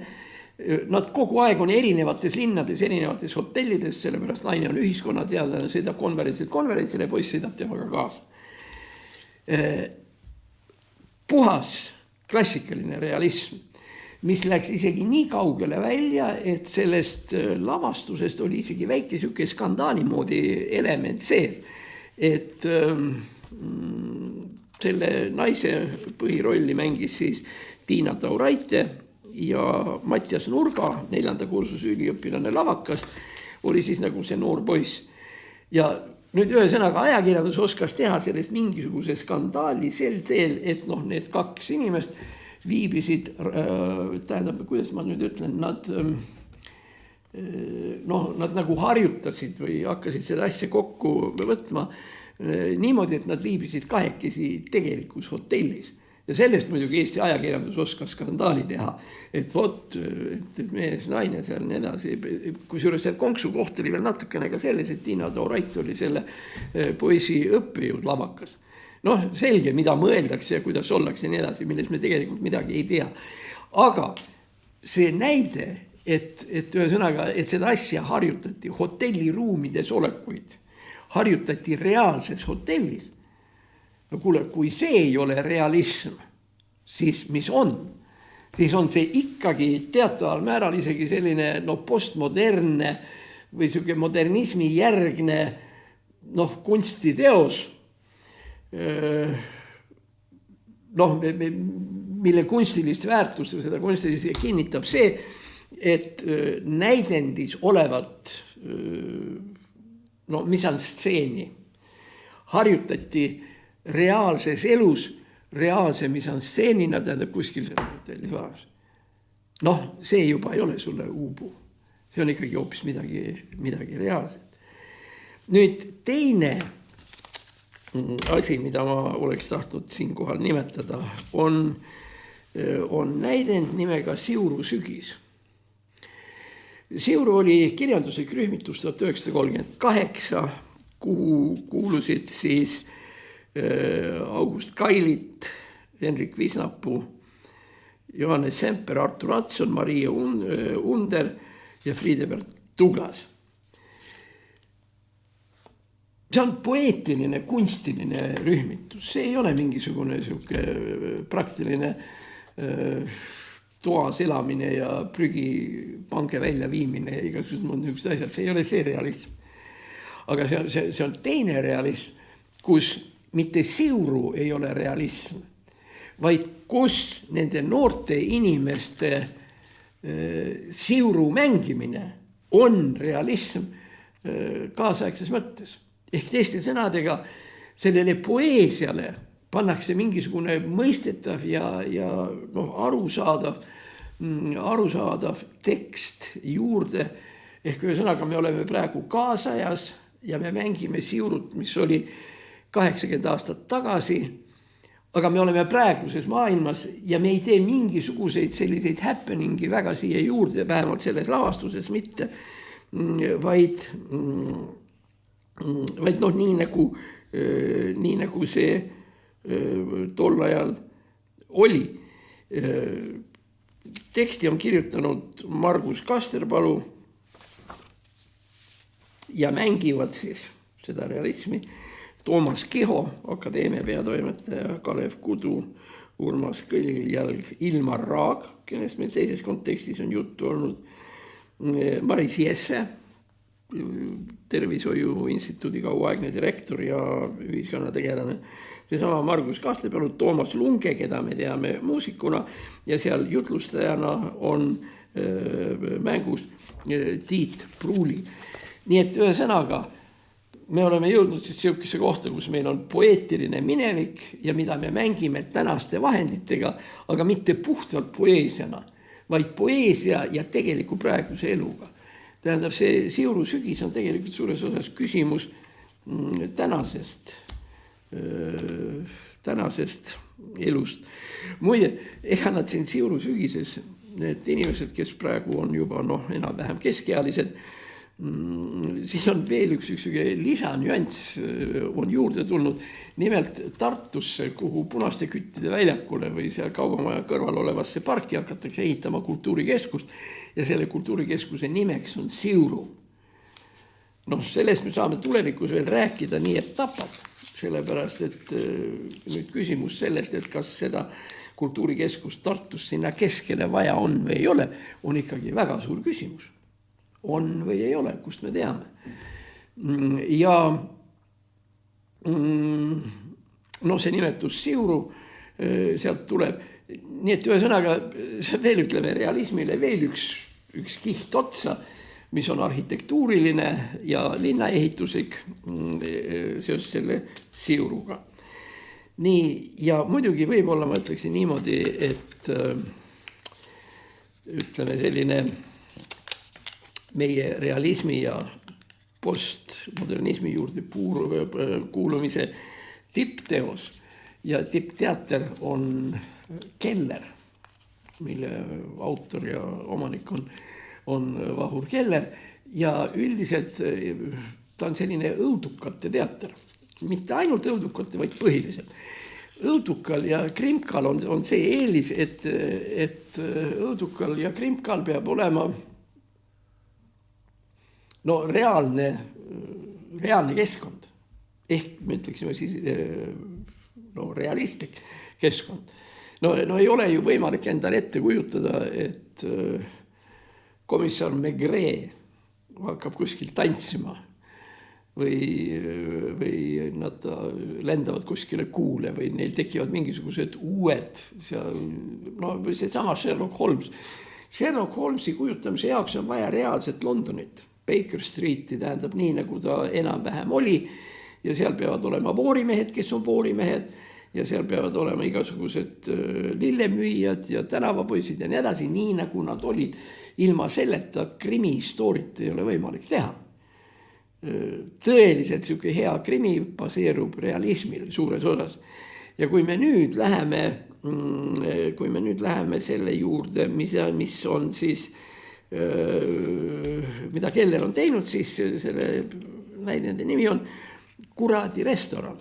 nad kogu aeg on erinevates linnades, erinevates hotellides, sellepärast naine on ühiskonnateadlane, sõidab konverentsile, poiss sõidab temaga kaasa. Puhas klassikaline realism, mis läks isegi nii kaugele välja, et sellest lavastusest oli isegi väike siuke skandaali moodi element sees, et selle naise põhirolli mängis siis Tiina Tauraite ja Mattias Nurga, 4. kursuse üliõpilane Lavakast, oli siis nagu see noor poiss. Ja nüüd ühesõnaga ajakirjandus oskas teha sellest mingisuguse skandaali sel teel, et need 2 inimest viibisid, tähendab, kuidas ma nüüd ütlen, nad nagu harjutasid või hakkasid seda asja kokku võtma niimoodi, et nad viibisid kahekesi tegelikus hotellis. Ja sellest muidugi Eesti ajakirjandus oskas skandaali teha, et vot, et mees, naine seal nii edasi. Kusjuures seal konksu koht oli veel natukene ka selles, et Tiina Toorait oli selle poisi õppejõud lavakas. Noh, selge, mida mõeldakse ja kuidas ollakse nii edasi, milles me tegelikult midagi ei tea. Aga see näide, et ühesõnaga, et seda asja harjutati hotelliruumides olekuid, harjutati reaalses hotellis. No kuule, kui see ei ole realism, siis mis on? Siis on see ikkagi teataval määral isegi selline postmodernne või selline modernismi järgne kunstiteos, mille kunstilist väärtust ja seda kunstilist kinnitab see, et näidendis olevat mis on stseeni, harjutati reaalses elus, reaalse mis on stseenina, tähendab kuskil selle hotelli vaas. See juba ei ole sulle uubu. See on ikkagi hoopis midagi reaalset. Nüüd teine asi, mida ma oleks tahtnud siinkohal nimetada, on näidend nimega Siuru sügis. Siuru oli kirjanduslik rühmitus 1938, kuhu kuulusid siis August Kailit, Henrik Visnapuu, Johannes Semper, Artur Atson, Maria Under ja Friedebert Douglas. See on poeetiline, kunstiline rühmitus. See ei ole mingisugune praktiline toas elamine ja prügi pange välja viimine ja igasugused asjad. See ei ole see realism. Aga see on teine realism, kus mitte Siuru ei ole realism, vaid kus nende noorte inimeste Siuru mängimine on realism kaasaegses mõttes. Ehk teiste sõnadega sellele poeesiale pannakse mingisugune mõistetav ja arusaadav tekst juurde. Ehk ühesõnaga me oleme praegu kaasajas ja me mängime Siurut, mis oli 80 aastat tagasi, aga me oleme praeguses maailmas ja me ei tee mingisuguseid selliseid happeningi väga siia juurde, vähemalt selles lavastuses mitte, vaid nii nagu see tol ajal oli. Teksti on kirjutanud Margus Kasterpalu ja mängivad siis seda realismi Toomas Kiho, akadeemia peatoimetaja, Kalev Kudu, Urmas Kõljalg, Ilmar Raag, kellest meil teises kontekstis on juttu olnud, Maris Jesse, Tervishoiu Instituudi kauaaegne direktor ja ühiskonnategelane, seesama Margus Kasterpalu, Toomas Lunge, keda me teame muusikuna ja seal jutlustajana on mängus Tiit Pruuli. Nii et ühesõnaga, me oleme jõudnud siis sellisesse kohta, kus meil on poeetiline minevik ja mida me mängime tänaste vahenditega, aga mitte puhtalt poeesiana, vaid poeesia ja tegeliku praeguse eluga. Tähendab, see Siuru sügis on tegelikult suures osas küsimus tänasest elust. Muide, ega nad siin Siuru sügises, need inimesed, kes praegu on juba enam-vähem keskealised, siis on veel üks lisanüanss on juurde tulnud. Nimelt Tartusse, kuhu Punaste küttide väljakule või seal kaubamaja kõrval olevasse parki hakatakse ehitama kultuurikeskust ja selle kultuurikeskuse nimeks on Siuru. Sellest me saame tulevikus veel rääkida nii etapad, sellepärast, et nüüd küsimus sellest, et kas seda kultuurikeskust Tartus sinna keskele vaja on või ei ole, on ikkagi väga suur küsimus. On või ei ole, kust me teame. Ja see nimetus Siuru sealt tuleb. Nii et ühesõnaga veel ütleme realismile veel üks kiht otsa, mis on arhitektuuriline ja linnaehituslik seoses selle Siuruga. Nii, ja muidugi võib-olla ma ütleksin niimoodi, et ütleme selline meie realismi ja postmodernismi juurde kuulumise tippteos ja tippteater on Keller, mille autor ja omanik on Vahur Keller ja üldiselt ta on selline õudukate teater. Mitte ainult õudukate, vaid põhiliselt. Õudukal ja krimkal on see eelis, et õudukal ja krimkal peab olema reaalne keskkond. Ehk me ütleksime siis realistlik keskkond. Ei ole ju võimalik endale ette kujutada, et komissar Maigret hakkab kuskil tantsima või nad lendavad kuskile kuule või neil tekivad mingisugused uued või seesama Sherlock Holmes. Sherlock Holmesi kujutamise jaoks on vaja reaalset Londonit. Baker Streeti tähendab nii, nagu ta enam-vähem oli ja seal peavad olema voorimehed, kes on voorimehed ja seal peavad olema igasugused lillemüüjad ja tänavapoisid ja nii edasi, nii nagu nad olid. Ilma selleta krimi-stoorit ei ole võimalik teha. Tõeliselt siuke hea krimi baseerub realismil suures osas. Ja kui me nüüd läheme selle juurde, mis on siis, mida Keller on teinud, siis selle näidende nimi on Kuradi restoran,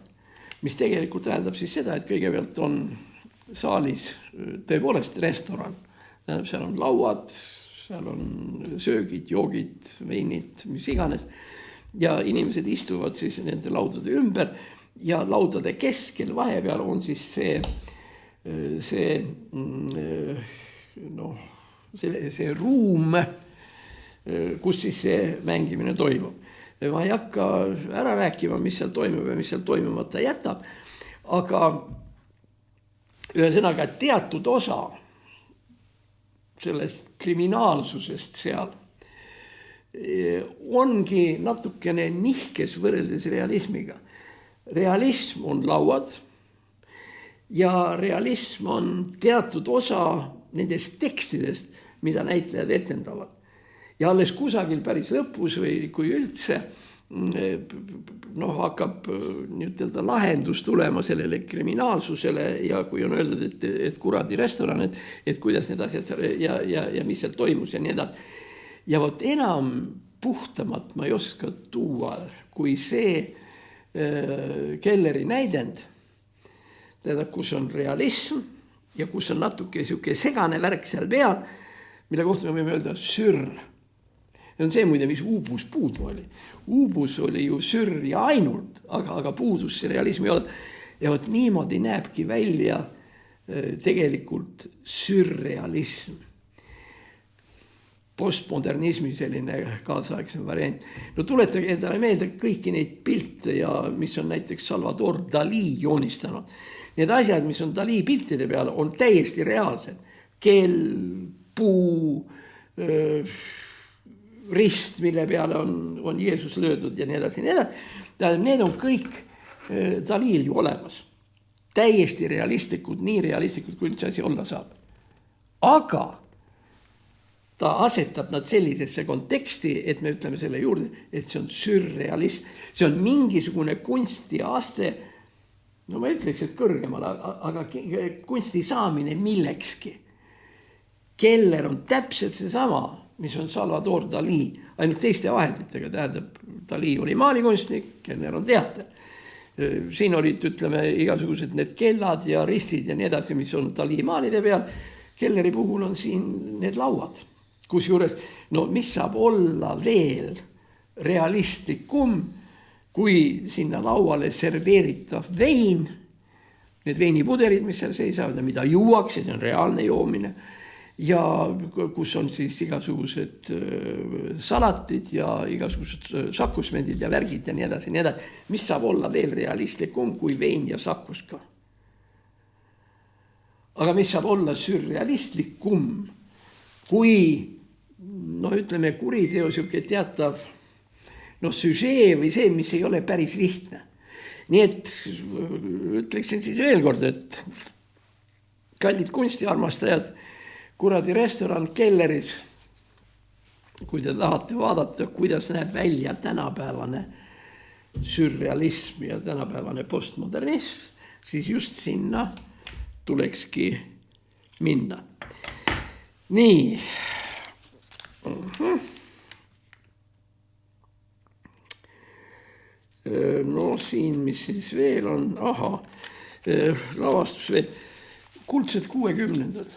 mis tegelikult tähendab siis seda, et kõigepealt on saalis tõepoolest restoran. Tähendab, seal on lauad, seal on söögid, joogid, veinid, mis iganes. Ja inimesed istuvad siis nende laudade ümber ja laudade keskel vahepeal on siis see ruum, kus siis see mängimine toimub. Ma ei hakka ära rääkima, mis seal toimub ja mis seal toimumata jätab, aga ühesõnaga teatud osa sellest kriminaalsusest seal ongi natukene nihkes võrreldes realismiga. Realism on lauad ja realism on teatud osa nendest tekstidest, mida näitlejad etendavad. Ja alles kusagil päris lõpus või kui üldse hakkab nüüd lahendus tulema sellele kriminaalsusele ja kui on öeldud, et kuradi restoran, et kuidas need asjad ja mis seal toimus ja nii edasi. Ja vot enam puhtamat ma ei oska tuua, kui see Kelleri näidend, kus on realism ja kus on natuke siuke segane värk seal peal, mille kohta me võime öelda sürr. See on see muide, mis uubus puudu oli. Uubus oli ju sürr ja ainult, aga puudus see realism ei ole. Ja vot niimoodi näebki välja tegelikult sürrealism. Postmodernismi selline kaasaegsem variant. Tuletage endale meelde kõiki neid pilte ja mis on näiteks Salvador Dalí joonistanud. Need asjad, mis on Dalí piltide peal, on täiesti reaalsed. Kell, puu, rist, mille peale on Jeesus löödud ja nii edasi. Need on kõik Dalíl ju olemas. Täiesti realistlikud, nii realistlikud, kui üldse asi olla saab. Aga ta asetab nad sellisesse konteksti, et me ütleme selle juurde, et see on sürrealism. See on mingisugune kunstiaste, ma ütleks, et kõrgemal, aga kunsti saamine millekski. Keller on täpselt seesama, mis on Salvador Dalí, ainult teiste vahenditega, tähendab, Dalí oli maalikunstnik, Keller on teater. Siin olid, ütleme, igasugused need kellad ja ristid ja nii edasi, mis on Dalí maalide peal. Kelleri puhul on siin need lauad. Kusjuures, mis saab olla veel realistlikum, kui sinna lauale serveeritav vein, need veinipudelid, mis seal seisavad ja mida juuakse, see on reaalne joomine, ja kus on siis igasugused salatid ja igasugused sakkusmendid ja värgid ja nii edasi, mis saab olla veel realistlikum kui vein ja sakkuska. Aga mis saab olla sürrealistlikum, kui ütleme kuriteo siuke teatav süžee või see, mis ei ole päris lihtne. Nii et ütleksin siis veel kord, et kallid kunstiarmastajad, Kuradi restoran Kelleris, kui te tahate vaadata, kuidas näeb välja tänapäevane sürrealism ja tänapäevane postmodernism, siis just sinna tulekski minna. Nii. No siin, mis siis veel on, lavastus veel, kuldsed 60-ndad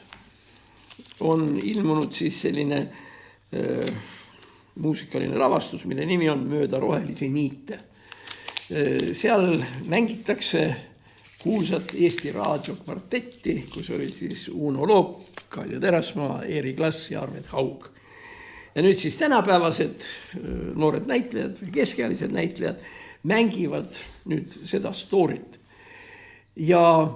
on ilmunud siis selline muusikaline lavastus, mille nimi on Mööda rohelisi niite. Seal mängitakse kuulsat Eesti raadiokvartetti, kus oli siis Uno Loop, Kaljo Terasmaa, Eeri Klass ja Arvet Haug. Ja nüüd siis tänapäevased noored näitlejad või keskealised näitlejad mängivad nüüd seda storyt. Ja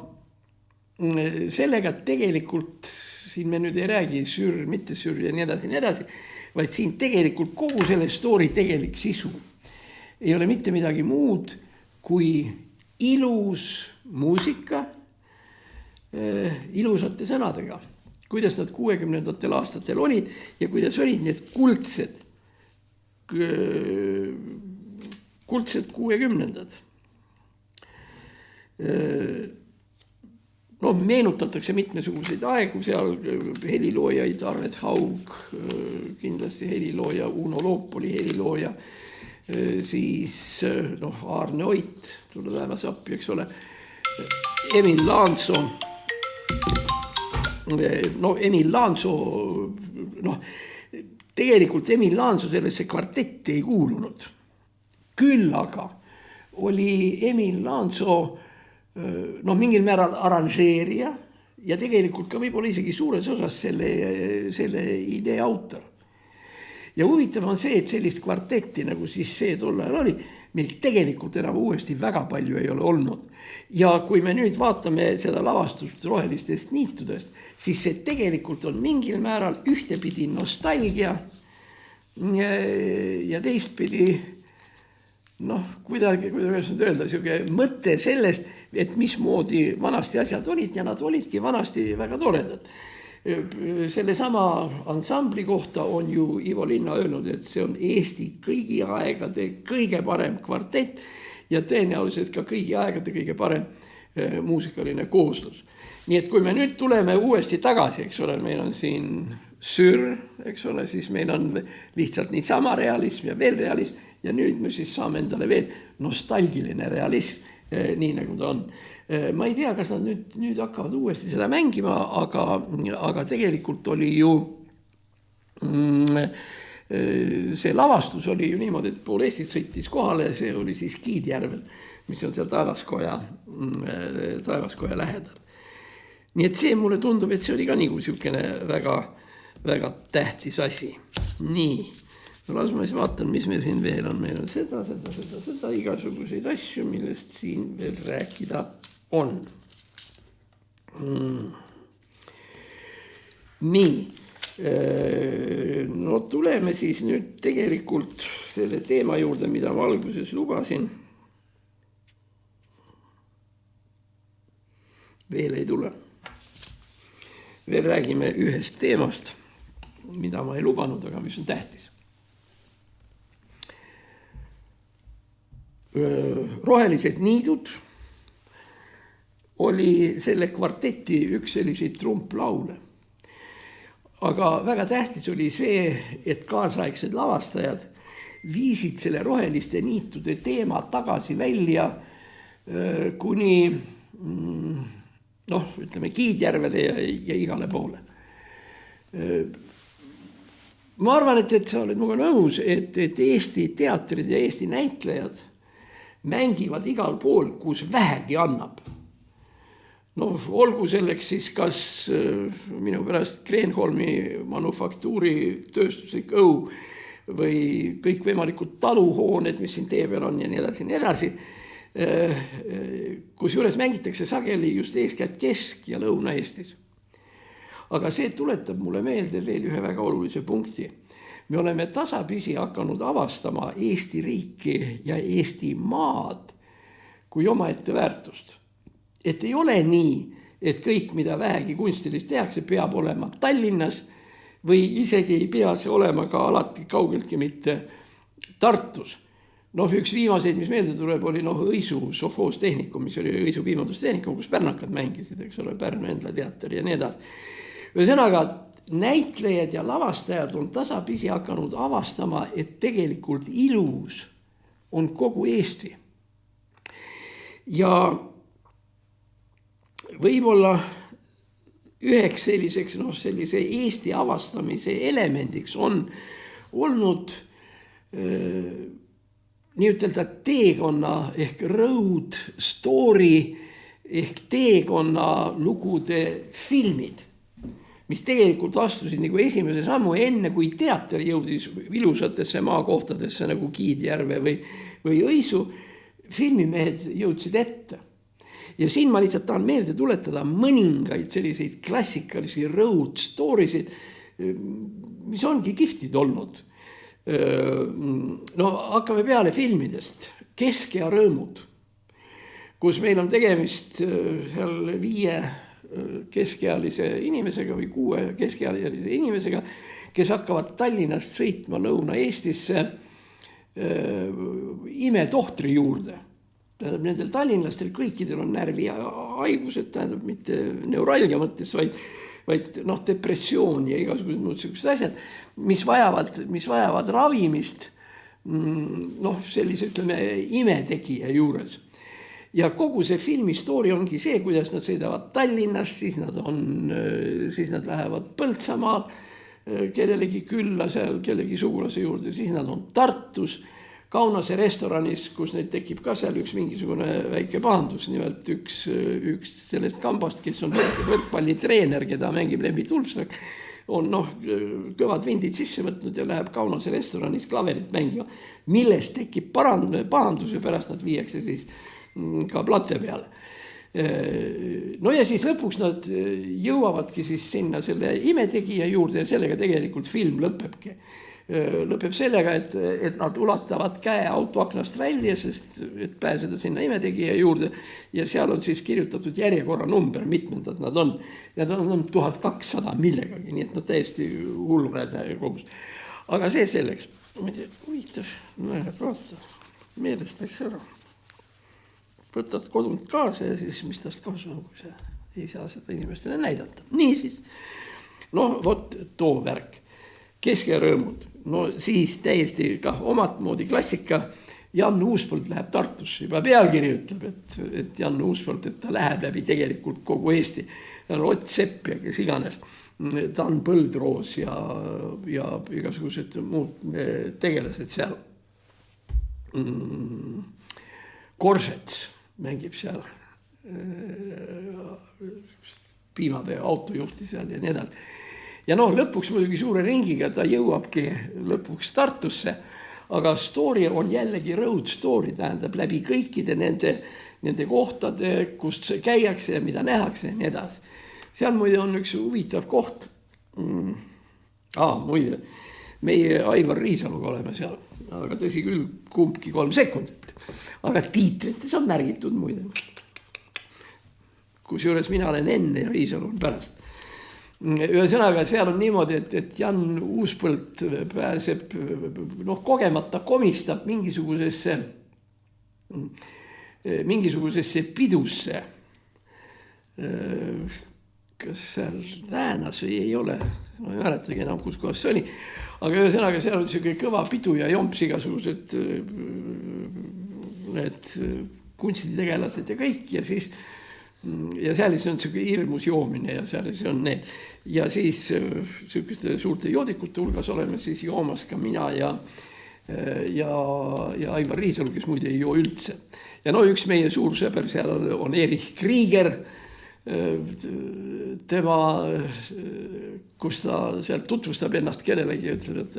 sellega tegelikult, siin me nüüd ei räägi mitte sür ja nii edasi, vaid siin tegelikult kogu selle story tegelik sisu ei ole mitte midagi muud kui ilus muusika ilusate sõnadega. Kuidas nad 60-ndatel aastatel olid ja kuidas olid need kuldsed 60-ndad. Meenutatakse mitmesuguseid aegu, seal heliloojaid, Arvet Haug, kindlasti helilooja, Uno Loop oli helilooja, siis Aarne Oit, tule taevas appi, eks ole, Emil Laansoo, tegelikult Emil Laansoo sellesse kvartetti ei kuulunud. Küll aga oli Emil Laansoo mingil määral aranžeerija ja tegelikult ka võib-olla isegi suures osas selle idee autor. Ja huvitav on see, et sellist kvartetti, nagu siis see tol ajal oli, meil tegelikult enam uuesti väga palju ei ole olnud. Ja kui me nüüd vaatame seda lavastust rohelistest niitudest, siis see tegelikult on mingil määral ühtepidi nostalgia ja teistpidi, kuidas nüüd öelda, mõte sellest, et mismoodi vanasti asjad olid ja nad olidki vanasti väga toredad. Selle sama ansambli kohta on ju Ivo Linna öelnud, et see on Eesti kõigi aegade kõige parem kvartett ja tõenäoliselt ka kõigi aegade kõige parem muusikaline kooslus. Nii et kui me nüüd tuleme uuesti tagasi, eks ole, meil on siin sür, eks ole, siis meil on lihtsalt nii sama realism ja veel realism ja nüüd me siis saame endale veel nostalgiline realism, nii nagu ta on. Ma ei tea, kas nad nüüd hakkavad uuesti seda mängima, aga tegelikult oli ju see lavastus oli ju niimoodi, et pool Eestit sõitis kohale, see oli siis Kiidjärvel, mis on seal Taevaskoja lähedal. Nii et see mulle tundub, et see oli ka nagu siukene väga, väga tähtis asi. Nii, las ma siis vaatan, mis meil siin veel on. Meil on seda, igasuguseid asju, millest siin veel rääkida on. Nii, tuleme siis nüüd tegelikult selle teema juurde, mida ma alguses lubasin. Veel ei tule. Veel räägime ühest teemast, mida ma ei lubanud, aga mis on tähtis. Rohelised niidud oli selle kvarteti üks selliseid trumplaule. Aga väga tähtis oli see, et kaasaegsed lavastajad viisid selle roheliste niitude teema tagasi välja kuni ütleme Kiidjärvele ja igale poole. Ma arvan, et sa oled minuga nõus, et Eesti teatrid ja Eesti näitlejad mängivad igal pool, kus vähegi annab. Olgu selleks siis kas minu pärast Kreenholmi manufaktuuri tööstuslik õu või kõik võimalikud taluhooned, mis siin tee peal on ja nii edasi. Kus juures mängitakse sageli just eeskätt Kesk- ja Lõuna-Eestis. Aga see tuletab mulle meelde veel ühe väga olulise punkti. Me oleme tasapisi hakanud avastama Eesti riiki ja Eesti maad kui omaette väärtust. Et ei ole nii, et kõik, mida vähegi kunstilist tehakse, peab olema Tallinnas või isegi ei pea see olema ka alati kaugeltki mitte Tartus, Noh, üks viimaseid, mis meelde tuleb, oli Õisu sofhoostehnikum, mis oli Õisu piimandustehnikum, kus pärnakad mängisid, eks ole, Pärnu Endla teater ja nii edasi. Ühesõnaga, näitlejad ja lavastajad on tasapisi hakanud avastama, et tegelikult ilus on kogu Eesti. Ja võib-olla üheks selliseks, sellise Eesti avastamise elemendiks on olnud nii ütelda teekonna ehk road story ehk teekonna lugude filmid, mis tegelikult astusid nagu esimese sammu enne, kui teater jõudis ilusatesse maakohtadesse nagu Kiidjärve või Õisu, filmimehed jõudsid ette. Ja siin ma lihtsalt tahan meelde tuletada mõningaid selliseid klassikalisi road story'sid, mis ongi kihvtid olnud. No hakkame peale filmidest. Kesk- ja rõõmud, kus meil on tegemist seal 5 keskealise inimesega või 6 keskealise inimesega, kes hakkavad Tallinnast sõitma Lõuna-Eestisse imetohtri juurde. Tähendab, nendel tallinlastel kõikidel on närvihaigused, tähendab mitte neuralgia mõttes, vaid depressioon ja igasugused muud sellised asjad, mis vajavad ravimist sellise, ütleme, imetegija juures. Ja kogu see filmi story ongi see, kuidas nad sõidavad Tallinnast, siis nad lähevad Põltsamaal kellelegi külla seal, kellegi sugulase juurde, siis nad on Tartus, Kaunase restoranis, kus neid tekib ka seal üks mingisugune väike pahandus, nimelt üks sellest kambast, kes on võrkpallitreener, keda mängib Lembi Tulfsak, on kõvad vindid sisse võtnud ja läheb Kaunase restoranis klaverit mängima, millest tekib pahandus ja pärast nad viiakse siis ka plate peale. No ja siis lõpuks nad jõuavadki siis sinna selle imetegija juurde ja sellega tegelikult film lõpebki. Lõpeb sellega, et nad ulatavad käe autoaknast välja, sest et pääseda sinna imetegija juurde ja seal on siis kirjutatud järjekorra number, mitmendad nad on. Ja nad on 1200 millegagi, nii et täiesti hulluväärne kogus. Aga see selleks. Ma ei tea, huvitav, vaata, meelest läks ära. Võtad kodunt kaasa ja siis mis tast kasu, kui sa ei saa seda inimestele näidata. Niisiis, vot too värk. Kesk- ja rõõmud. No siis täiesti ka omatmoodi klassika. Jan Uuspõld läheb Tartusse. Juba pealkiri ütleb, et Jan Uuspõld, et ta läheb läbi tegelikult kogu Eesti. Ja Ott Sepp ja kes iganes. Dan Põldroos ja igasugused muud tegelased seal. Korsets mängib seal. Piimapea autojuhti seal ja nii edasi. Ja lõpuks muidugi suure ringiga ta jõuabki lõpuks Tartusse, aga story on jällegi road story, tähendab läbi kõikide nende kohtade, kust käiakse ja mida nähakse ja nii edasi. Seal muide on üks huvitav koht. Muide, meie Aivar Riisaluga oleme seal, aga tõsi küll, kumbki 3 sekundit. Aga tiitrites on märgitud muide. Kusjuures mina olen enne ja Riisalu on pärast. Ühesõnaga, seal on niimoodi, et Jan Uuspõld pääseb, kogemata komistab mingisugusesse pidusse. Kas seal Väänas või ei ole, ma ei mäletagi enam, kus kohas see oli. Aga ühesõnaga, seal on selline kõva pidu ja jomps igasugused need kunstitegelased ja kõik ja siis ja seal on selline hirmus joomine ja seal on need. Ja siis selline suurte joodikute hulgas oleme siis joomas ka mina ja Aivar Riisalu, kes muide ei joo üldse. Ja üks meie suur sõber seal on Erich Krieger, tema, kus ta sealt tutvustab ennast kellelegi ja ütleb,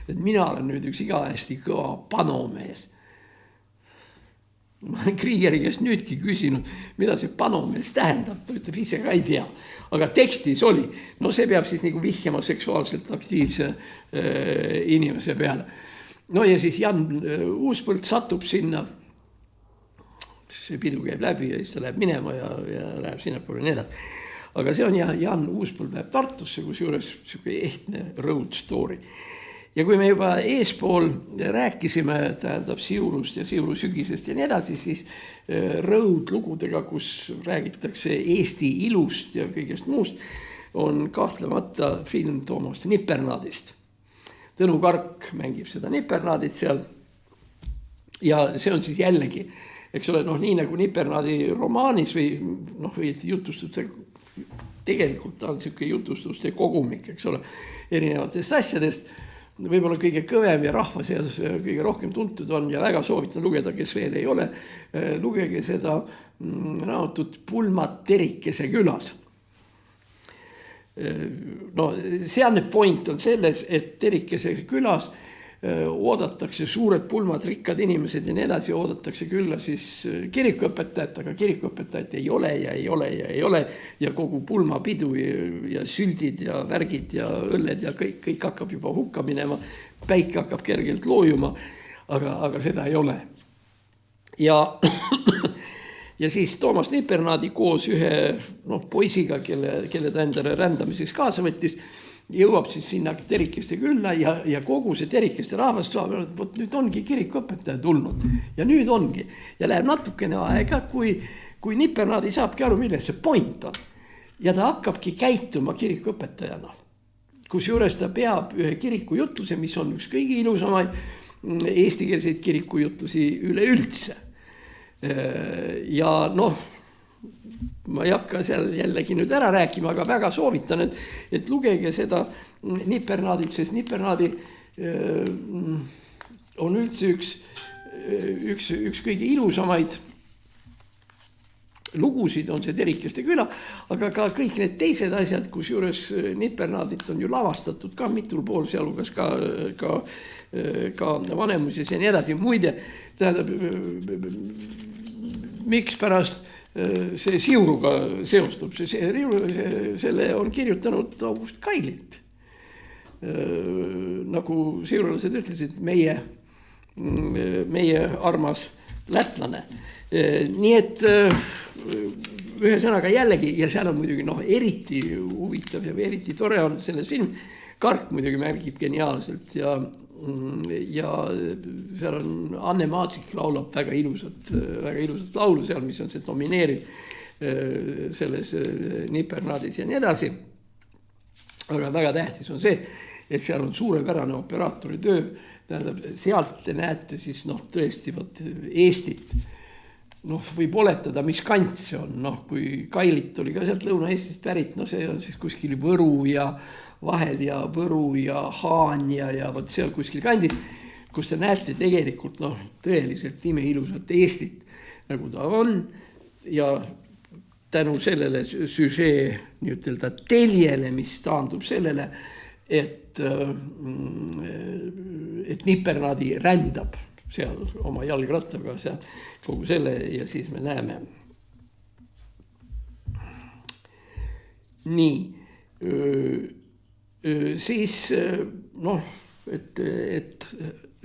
et mina olen nüüd üks igahästi kõva panomees. Ma olen Kriegeri käest nüüdki küsinud, mida see panomees tähendab, ta ütleb ise ka ei tea, aga tekstis oli. See peab siis nagu vihjama seksuaalselt aktiivse inimese peale. Ja siis Jan Uuspõld satub sinna, see pidu käib läbi ja siis ta läheb minema ja läheb sinnapoole ja nii edasi. Aga see on Jan Uuspõld läheb Tartusse, kus juures selline ehtne road story. Ja kui me juba eespool rääkisime, tähendab Siurust ja Siuru sügisest ja nii edasi, siis rõudlugudega, kus räägitakse Eesti ilust ja kõigest muust, on kahtlemata film Toomas Nipernaadist. Tõnu Kark mängib seda Nipernaadit seal ja see on siis jällegi, eks ole, nii nagu Nipernaadi romaanis või jutustuste, tegelikult on selline jutustuste kogumik, eks ole, erinevatest asjadest. Võib-olla kõige kõvem ja rahva seas kõige rohkem tuntud on ja väga soovitan lugeda, kes veel ei ole, lugege seda raamatut Pulmad Terikese külas. Sealne point on selles, et Terikese külas oodatakse suured pulmad, rikkad inimesed ja nii edasi, oodatakse külla siis kirikuõpetajat, aga kirikuõpetajat ei ole ja ei ole ja ei ole ja kogu pulmapidu ja süldid ja värgid ja õlled ja kõik hakkab juba hukka minema, päike hakkab kergelt loojuma, aga seda ei ole. Ja siis Toomas Nipernaadi koos ühe poisiga, kelle ta endale rändamiseks kaasa võttis, jõuab siis sinna Terikeste külla ja kogu see Terikeste rahvast saab, et nüüd ongi kirikuõpetaja tulnud ja nüüd ongi. Ja läheb natukene aega, kui Nipernaadi saabki aru, milles see point on. Ja ta hakkabki käituma kirikuõpetajana, kus juures ta peab ühe kirikujutluse, mis on üks kõige ilusamaid eestikeelseid kirikujutlusi üleüldse. Ja ma ei hakka seal jällegi nüüd ära rääkima, aga väga soovitan, et lugege seda Nipernaadit, sest Nipernaadi on üldse üks kõige ilusamaid lugusid, on see Terikeste küla, aga ka kõik need teised asjad, kus juures Nipernaadit on ju lavastatud ka mitul pool, sealhulgas ka Vanemuises ja nii edasi. Muide, tähendab, miks pärast see Siuruga seostub, selle on kirjutanud August Kailit. Nagu siurulased ütlesid, meie armas lätlane. Nii et ühesõnaga jällegi, ja seal on muidugi eriti huvitav ja eriti tore on selles film, Kark muidugi märgib geniaalselt ja seal on Anne Maatsik laulab väga ilusat laulu seal, mis on see domineeriv selles Nipernaadis ja nii edasi. Aga väga tähtis on see, et seal on suurepärane operaatori töö. Tähendab, sealt te näete siis tõesti Eestit. Võib oletada, mis kant see on. Kui Kailit oli ka sealt Lõuna-Eestist pärit, see on siis kuskil Võru ja Vahel ja Võru ja Haan ja võt seal kuskil kandis, kus te näete tegelikult tõeliselt imeilusat Eestit, nagu ta on. Ja tänu sellele süžee nii-ütelda teljele, mis taandub sellele, et Nipernaadi rändab seal oma jalgrattaga seal kogu selle ja siis me näeme. Nii, siis et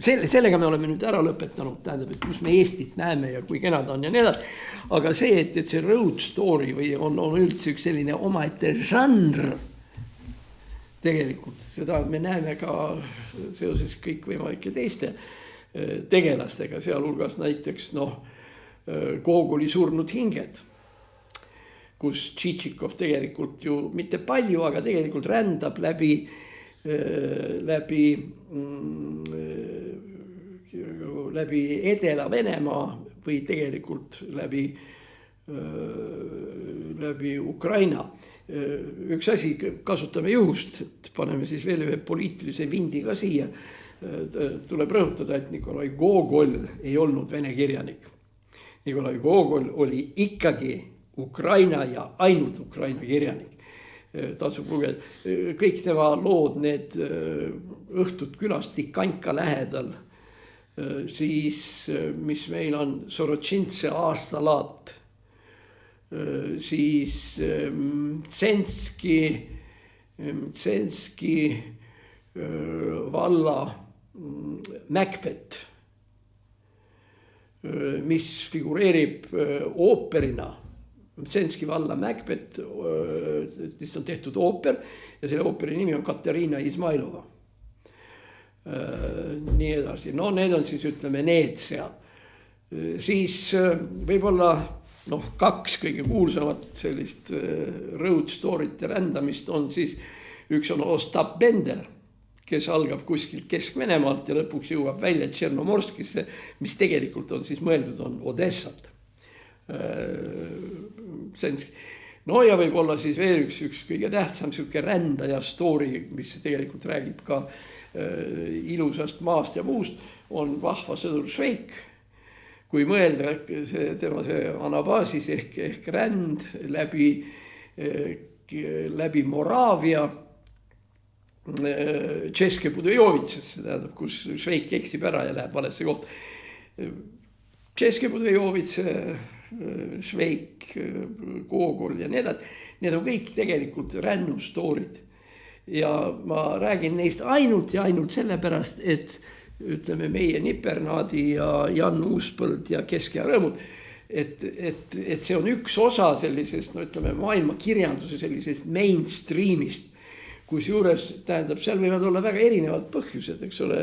sellega me oleme nüüd ära lõpetanud, tähendab, et kus me Eestit näeme ja kui kena ta on ja nii edasi. Aga see, et see road story või on üldse üks selline omaette žanr, tegelikult seda me näeme ka seoses kõikvõimalike teiste tegelastega, sealhulgas näiteks Gogoli Surnud hinged, kus Tšitšikov tegelikult ju mitte palju, aga tegelikult rändab läbi Edela-Venemaa või tegelikult läbi Ukraina. Üks asi, kasutame juhust, et paneme siis veel ühe poliitilise vindi ka siia. Tuleb rõhutada, et Nikolai Gogol ei olnud vene kirjanik. Nikolai Gogol oli ikkagi Ukraina ja ainult Ukraina kirjanik. Tasub lugeda. Kõik tema lood, need õhtud külas Tikanka lähedal, siis mis meil on Sorotšintse aastalaat, siis Tsenski valla Macbeth, mis figureerib ooperina. Tsenski valla Macbeth, on tehtud ooper ja selle ooperi nimi on Katerina Izmailova. nii edasi. No need on siis ütleme need seal. Siis võib-olla 2 kõige kuulsamat sellist road story'te rändamist on siis, üks on Ostap Bender, kes algab kuskilt Kesk-Venemaalt ja lõpuks jõuab välja Tšernomorskisse, mis tegelikult on siis mõeldud on Odessat. No ja võib olla siis veel üks kõige tähtsam siuke rändaja story, mis tegelikult räägib ka ilusast maast ja muust, on vahva sõdur Šveik. Kui mõelda tema see Anabaasis ehk ränd läbi Moraavia Česke Budojovitsasse, tähendab, kus Šveik eksib ära ja läheb valesse koht. Česke Budojovitsa, Šveik, Gogol ja nii edasi. Need on kõik tegelikult rännustoorid. Ja ma räägin neist ainult sellepärast, et ütleme meie Nipernaadi ja Jan Uuspõld ja Kesk- ja Rõõmud, et see on üks osa sellisest, ütleme maailmakirjanduse sellisest mainstreamist, kus juures tähendab, seal võivad olla väga erinevad põhjused, eks ole.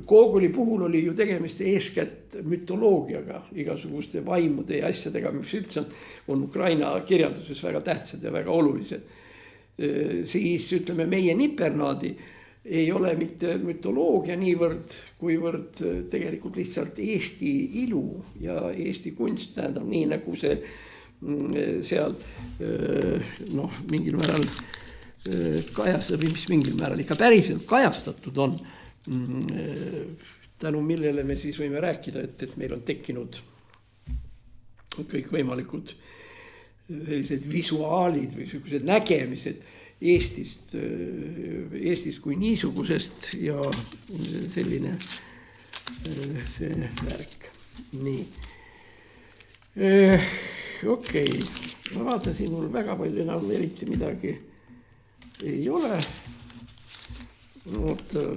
Gogoli puhul oli ju tegemist eeskätt mütoloogiaga, igasuguste vaimude ja asjadega, mis üldse on Ukraina kirjanduses väga tähtsad ja väga olulised. Siis ütleme meie Nipernaadi ei ole mitte mütoloogia niivõrd, kuivõrd tegelikult lihtsalt Eesti ilu ja Eesti kunst, tähendab nii nagu see seal mingil määral kajastab, mis mingil määral ikka päriselt kajastatud on, tänu millele me siis võime rääkida, et meil on tekkinud kõik võimalikud sellised visuaalid või sellised nägemised Eestist kui niisugusest ja selline see värk. Nii. Okei. Ma vaatasin, mul väga palju enam eriti midagi ei ole.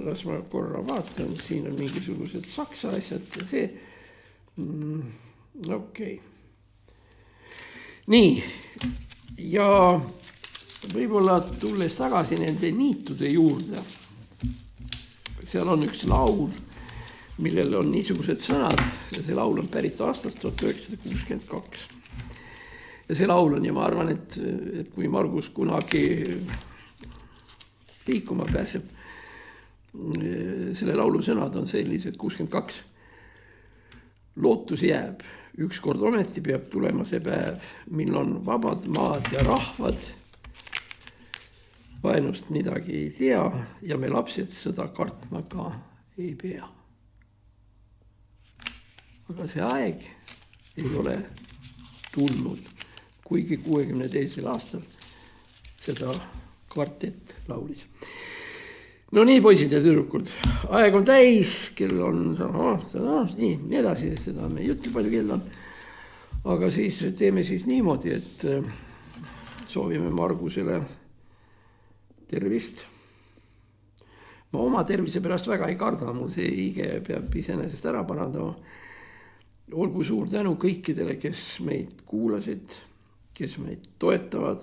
Las ma korra vaatan, siin on mingisugused saksa asjad ja see. Okei. Nii, ja võib-olla tulles tagasi nende niitude juurde, seal on üks laul, millel on niisugused sõnad ja see laul on pärit aastast 1962. Ja see laul on ja ma arvan, et kui Margus kunagi liikuma pääseb, selle laulu sõnad on sellised 62. Lootus jääb. Ükskord ometi peab tulema see päev, mil on vabad maad ja rahvad, vaenust midagi ei tea ja me lapsed seda kartma ka ei pea. Aga see aeg ei ole tulnud, kuigi 62. aastal seda kvartett laulis. No nii, poisid ja tüdrukud, aeg on täis, kell on nii edasi, seda me ei ütle palju kell on. Aga siis teeme siis niimoodi, et soovime Margusele tervist. Ma oma tervise pärast väga ei karda, mul see hige peab iseenesest ära parandama. Olgu suur tänu kõikidele, kes meid kuulasid, kes meid toetavad.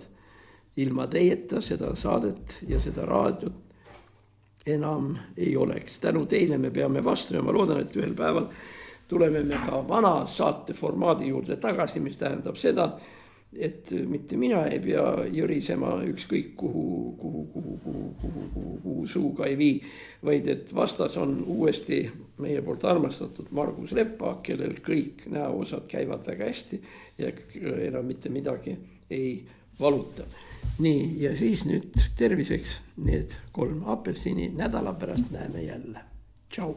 Ilma teieta seda saadet ja seda raadiot enam ei oleks. Tänu teile me peame vastu ja ma loodan, et ühel päeval tuleme me ka vana saate formaadi juurde tagasi, mis tähendab seda, et mitte mina ei pea jõrisema ükskõik kuhu suuga ei vii, vaid et vastas on uuesti meie poolt armastatud Margus Lepa, kellel kõik näoosad käivad väga hästi ja enam mitte midagi ei valuta. Nii, ja siis nüüd terviseks need 3 apelsini, nädala pärast näeme jälle. Tšau!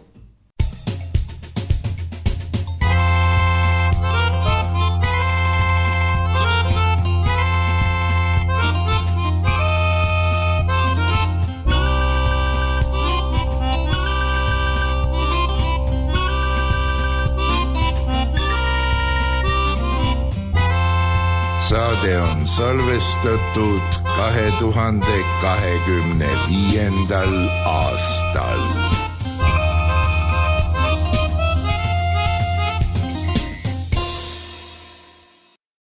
Saade on salvestatud 2025. aastal.